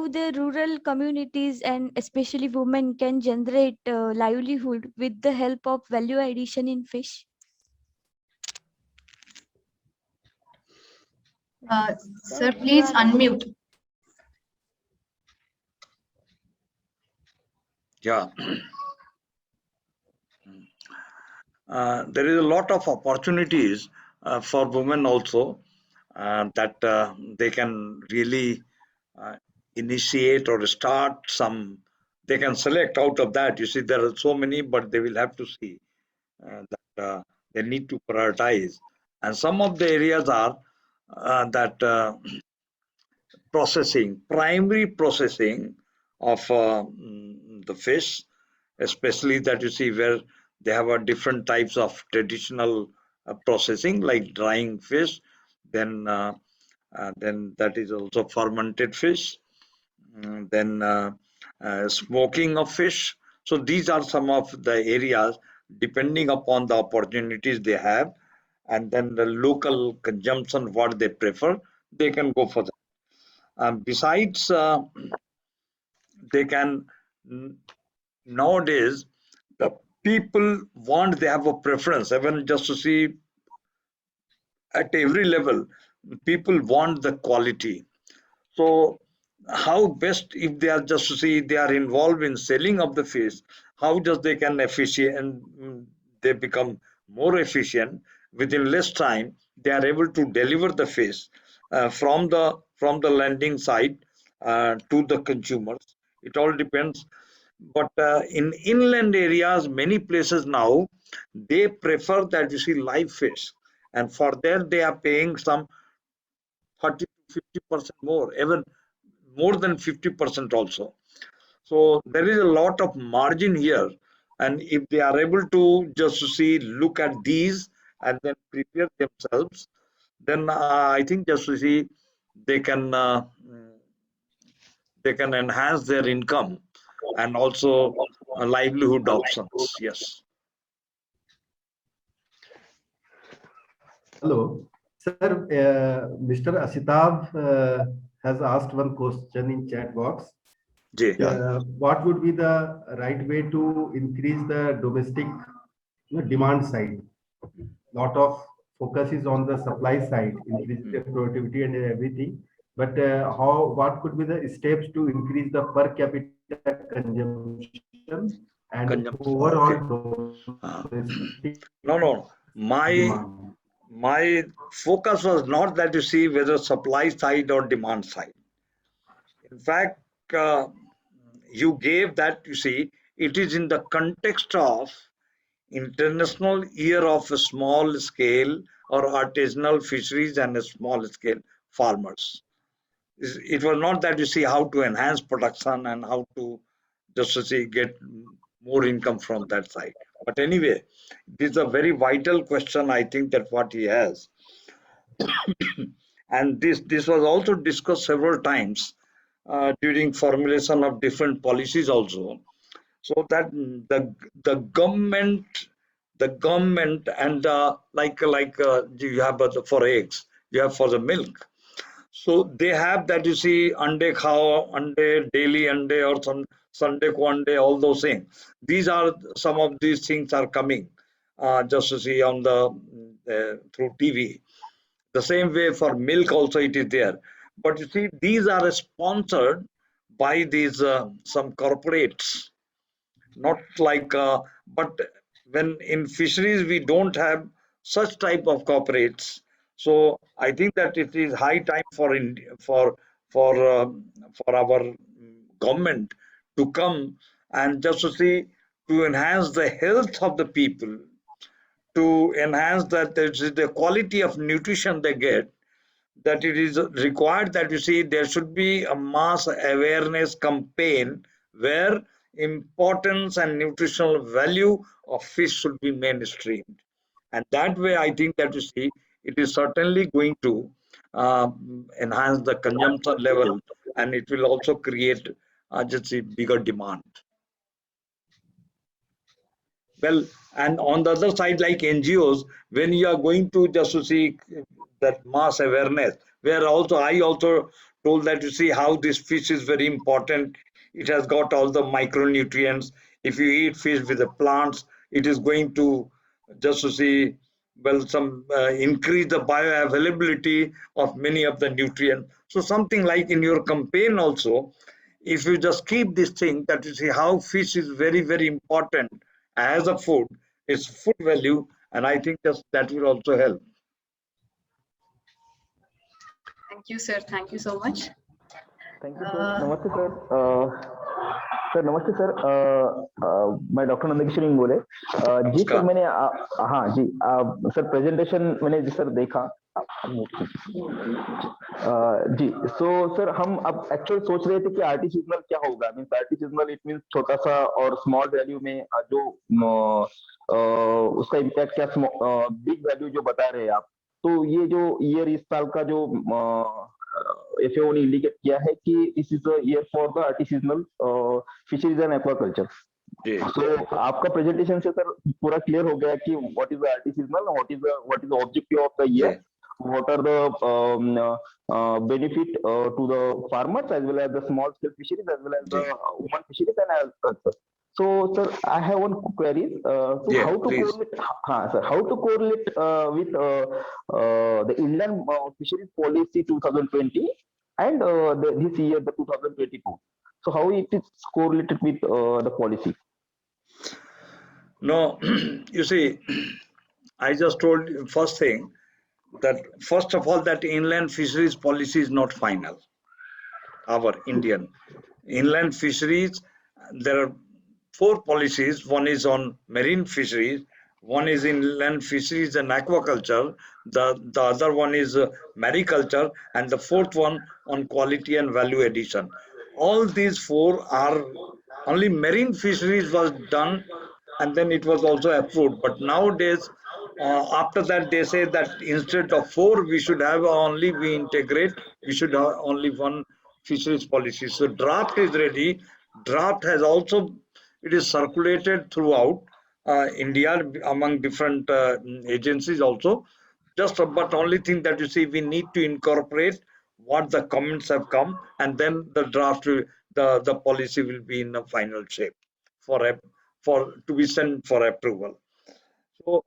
the rural communities and especially women can generate livelihood with the help of value addition in fish. Sir, please unmute. Yeah. There is a lot of opportunities for women also that they can really initiate or start some. They can select out of that. You see, there are so many, but they will have to see that they need to prioritize. And some of the areas are that primary processing of the fish, especially that you see where they have a different types of traditional processing like drying fish, then that is also fermented fish, then smoking of fish. So these are some of the areas depending upon the opportunities they have, and then the local consumption what they prefer, they can go for that. Besides, they can nowadays the people want, they have a preference even just to see at every level people want the quality. So how best, if they are just to see they are involved in selling of the fish, how just they can efficient and they become more efficient within less time. They are able to deliver the fish from the landing site to the consumers. It all depends. But in inland areas, many places now they prefer that you see live fish, and for that they are paying some 30 to 50% more, even more than 50% also. So there is a lot of margin here, and if they are able to just see look at these and then prepare themselves, then I think just to see they can uh, they can enhance their income and also livelihood options. Yes. Hello, sir. Mr. Asitab has asked one question in chat box. Jay. What would be the right way to increase the domestic demand side? Lot of focus is on the supply side, increase the productivity and everything. But what could be the steps to increase the per capita consumption and overall domestic No. demand? My focus was not that you see whether supply side or demand side. In fact, uh, you gave that you see it is in the context of International Year of Small Scale or Artisanal Fisheries and Small Scale Farmers. It was not that you see how to enhance production and how to just to see get more income from that side. But anyway, this is a very vital question. I think that what he has, and this was also discussed several times during formulation of different policies also. So that the government and you have for eggs, you have for the milk. So they have that you see ande khao, ande daily ande or some Sunday ko ande, all those things. These are some of these things are coming just to see on the through TV. The same way for milk also it is there. But you see these are sponsored by these some corporates, not like but when in fisheries we don't have such type of corporates. So I think that it is high time for for uh, for our government to come and just to see to enhance the health of the people, to enhance that the quality of nutrition they get, that it is required that you see there should be a mass awareness campaign where importance and nutritional value of fish should be mainstreamed, and that way I think that you see it is certainly going to enhance the consumption level, and it will also create just a bigger demand. Well, and on the other side, like NGOs, when you are going to just to see that mass awareness, where also I also told that you see how this fish is very important. It has got all the micronutrients. If you eat fish with the plants, it is going to just to see well some increase the bioavailability of many of the nutrients. So something like in your campaign also, if you just keep this thing that you see how fish is very important as a food, its food value, and I think that will also help. Thank you, sir. Thank you so much. Thank you, sir. Namaste, sir. Sir नमस्ते sir, मैं doctor Nandkishore बोले जी sir. मैंने हाँ जी sir presentation मैंने जी sir देखा जी। So sir हम अब actual सोच रहे थे कि आर्टिसिजनल क्या होगा। मींस आर्टिसिजनल इट मींस छोटा सा और स्मॉल वैल्यू में जो उसका इम्पैक्ट क्या बिग वैल्यू जो बता रहे हैं आप। तो ये जो ईयर इस साल का जो FAO ने इंडिकेट किया है कि this is the year for the artisanal fisheries and aquaculture. तो आपका प्रेजेंटेशन से सर पूरा क्लियर हो गया कि what is the artisanal, what is the objective of the year, what are the benefit to the farmers as well as the small scale fisheries as well as the human fisheries and agriculture. So, sir, I have one query. So, Yeah, how to please. correlate? Sir, how to correlate with the Inland Fisheries Policy 2020 and this year, the 2022? So, how it is correlated with the policy? No, you see, I just told you first thing that first of all that inland fisheries policy is not final. Our Indian inland fisheries, there are four policies. One is on marine fisheries, one is inland fisheries and aquaculture, the other one is mariculture, and the fourth one on quality and value addition. All these four are only marine fisheries was done and then it was also approved. But nowadays, after that, they say that instead of four, we should have only, we integrate, we should have only one fisheries policy. So draft is ready. Draft has also, it is circulated throughout India among different agencies also. But only thing that you see, we need to incorporate what the comments have come, and then the draft, the policy will be in a final shape for to be sent for approval. So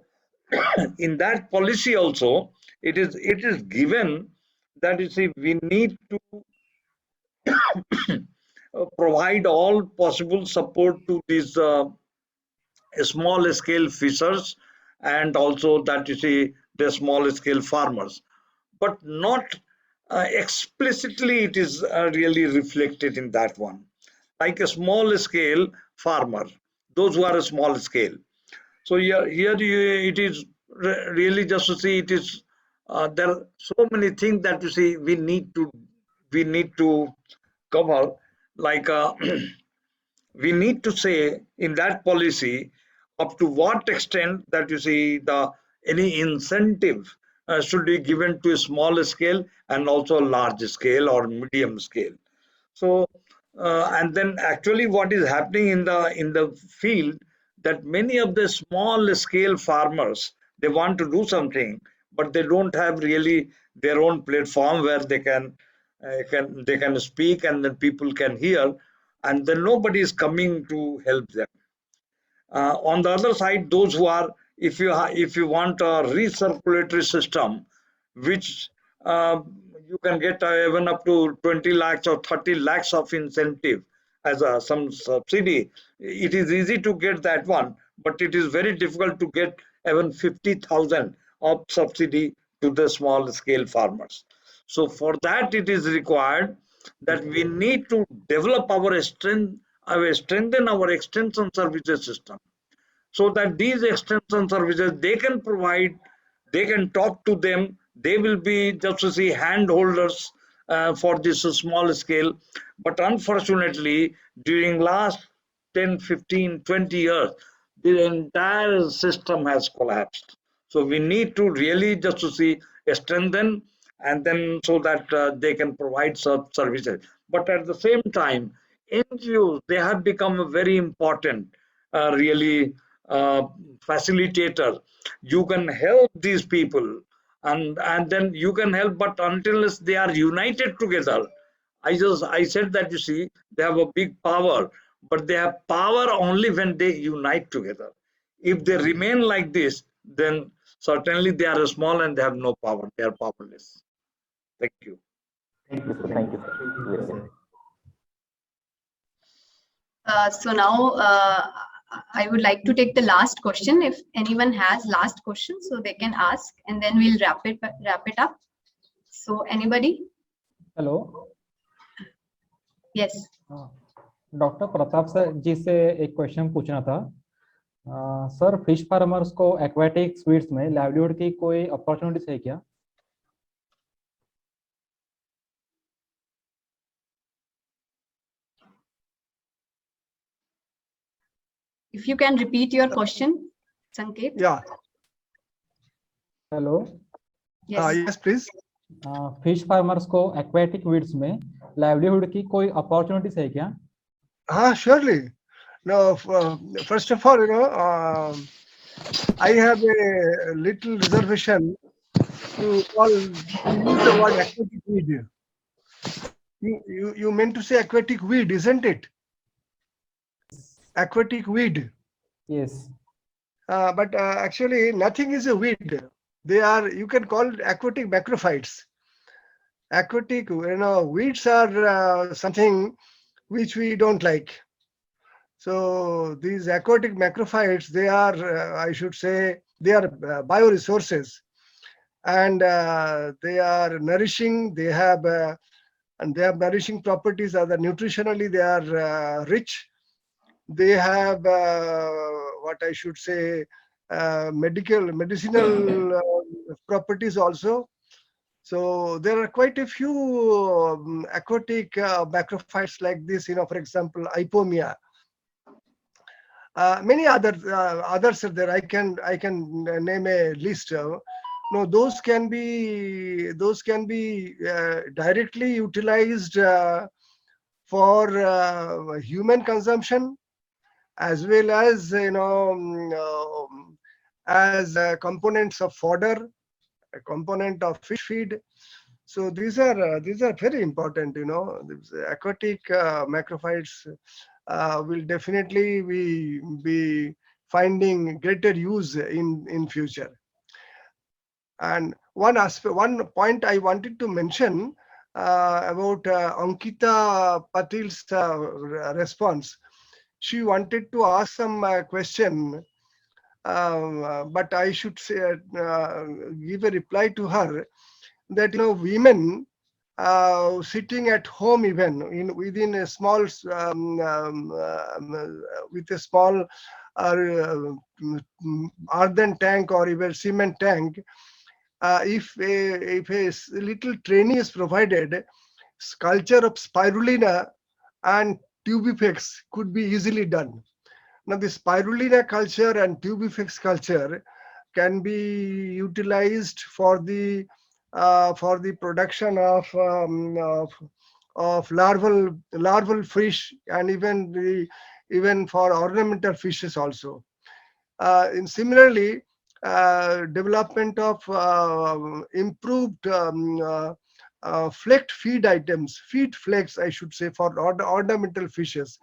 in that policy also, it is given that you see we need to provide all possible support to these small scale fishers, and also that you see the small scale farmers, but not explicitly it is really reflected in that one, like a small scale farmer, those who are a small scale. So here it is really just to see it is there are so many things that you see we need to cover, like we need to say in that policy up to what extent that you see the any incentive should be given to a small scale and also a large scale or medium scale. So and then actually what is happening in the field, that many of the small scale farmers, they want to do something but they don't have really their own platform where they can speak and then people can hear, and then nobody is coming to help them. On the other side, those who are, if you want a recirculatory system, which you can get even up to 20 lakhs or 30 lakhs of incentive as some subsidy, it is easy to get that one, but it is very difficult to get even 50,000 of subsidy to the small scale farmers. So for that, it is required that we need to develop our strength, strengthen our extension services system, so that these extension services they can provide, they can talk to them, they will be just to see hand holders for this small scale. But unfortunately during last 10, 15, 20 years the entire system has collapsed. So we need to really just to see strengthen, and then so that they can provide services. But at the same time, NGOs, they have become a very important really facilitator. You can help these people, and then you can help, but until they are united together. I said that you see they have a big power, but they have power only when they unite together. If they remain like this, then certainly they are small and they have no power, they are powerless. Thank you. Thank you, sir. Thank you, sir. So now I would like to take the last question. If anyone has last question, so they can ask, and then we'll wrap it up. So anybody? Hello, Yes. Doctor Pratap sir ji से एक question पूछना था। Sir, fish farmers को aquatic sweets में livelihood की कोई opportunities है क्या? If you can repeat your question, Sanket. Yeah. Hello, Yes. Yes, please. Fish farmers को एक्वाटिक वीड्स में लाइवलीहुड की कोई अपॉर्चुनिटीज है क्या? Surely. No, first of all, I have a little reservation to use the word aquatic weed. You meant to say aquatic weed, isn't it? aquatic weed. Yes. But actually, nothing is a weed. They are, you can call it aquatic macrophytes. Aquatic, weeds are something which we don't like. So these aquatic macrophytes, they are, I should say, they are bioresources, and they are nourishing. They have and they have nourishing properties. Other nutritionally, they are rich. They have what I should say, medicinal properties also. So there are quite a few aquatic macrophytes like this. For example, Ipomia. Many others are there. I can name a list. No, those can be directly utilized for human consumption, as well as as components of fodder, a component of fish feed. So these are very important. These aquatic macrophytes will definitely be finding greater use in future. And one point I wanted to mention about Ankita Patil's response. She wanted to ask some question, but I should say, give a reply to her that women sitting at home, even within a small with a small earthen tank or even cement tank, if a little training is provided, culture of spirulina and tubifex could be easily done. Now, the spirulina culture and tubifex culture can be utilized for the production of larval fish, and even for ornamental fishes also. And similarly, development of improved flaked feed items, feed flakes, I should say, for ornamental fishes,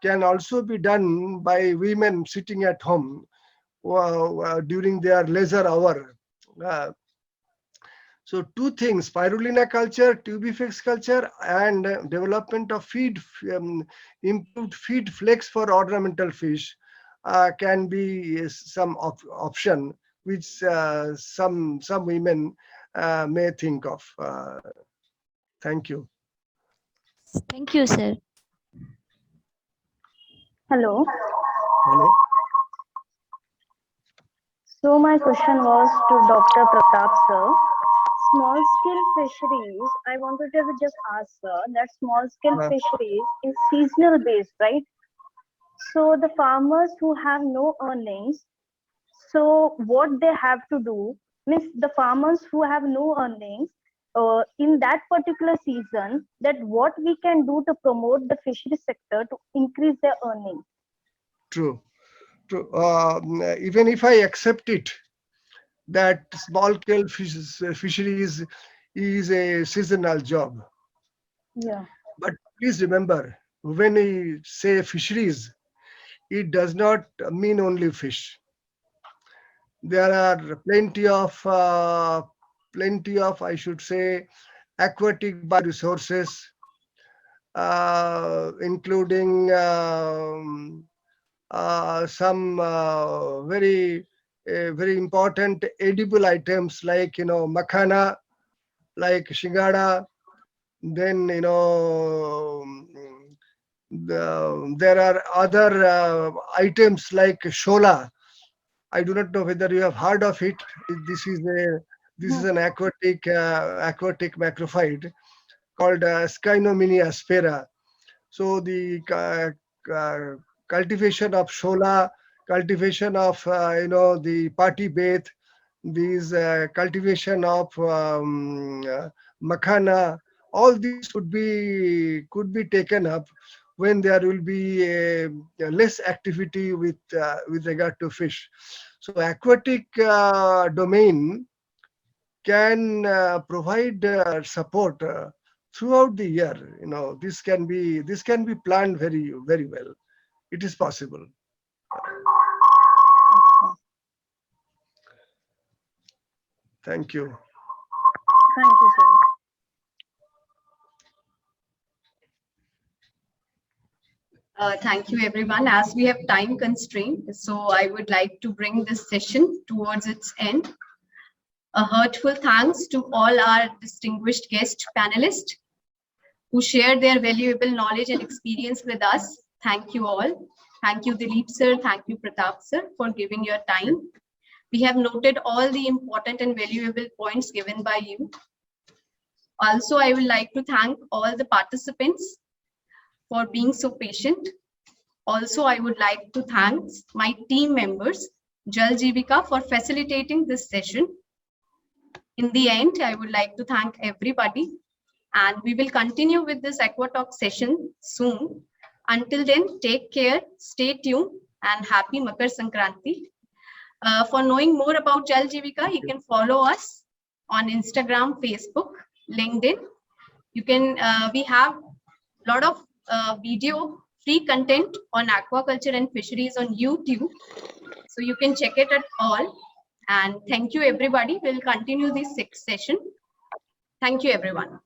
can also be done by women sitting at home during their leisure hour. Uh, so two things: spirulina culture, tubifex culture, and development of improved feed flakes for ornamental fish can be some option which some women may think of. Thank you. Thank you, sir. Hello. Hello. So my question was to Dr. Pratap sir. Small scale fisheries, I wanted to just ask sir that small scale Uh, fisheries is seasonal based, right? So the farmers who have no earnings, so what they have to do means the farmers who have no earnings in that particular season, that what we can do to promote the fishery sector to increase their earnings. True. True. Even if I accept it, that small scale fisheries is a seasonal job. Yeah. But please remember, when we say fisheries, it does not mean only fish. There are plenty of, I should say, aquatic bioresources, including some very important edible items like makhana, like shingada. Then there are other items like shola. I do not know whether you have heard of it. This is an aquatic macrophyte called Skynomini aspera. So the cultivation of shola, cultivation of the party bait, these cultivation of makhana, all these could be taken up when there will be a less activity with regard to fish. So aquatic domain can provide support throughout the year. This can be planned very, very well. It is possible. Thank you. Thank you, sir. Thank you, everyone. As we have time constraint, so I would like to bring this session towards its end. A heartful thanks to all our distinguished guest panelists who shared their valuable knowledge and experience with us. Thank you all. Thank you, Dilip sir. Thank you, Pratap sir, for giving your time. We have noted all the important and valuable points given by you. Also, I would like to thank all the participants for being so patient. Also, I would like to thank my team members, Jal Jeevika, for facilitating this session. In the end, I would like to thank everybody, and we will continue with this AquaTalk session soon. Until then, take care, stay tuned, and happy Makar Sankranti. For knowing more about Jal Jeevika, you can follow us on Instagram, Facebook, LinkedIn. You can, we have a lot of video free content on aquaculture and fisheries on YouTube. So you can check it at all. And thank you, everybody. We'll continue this session. Thank you, everyone.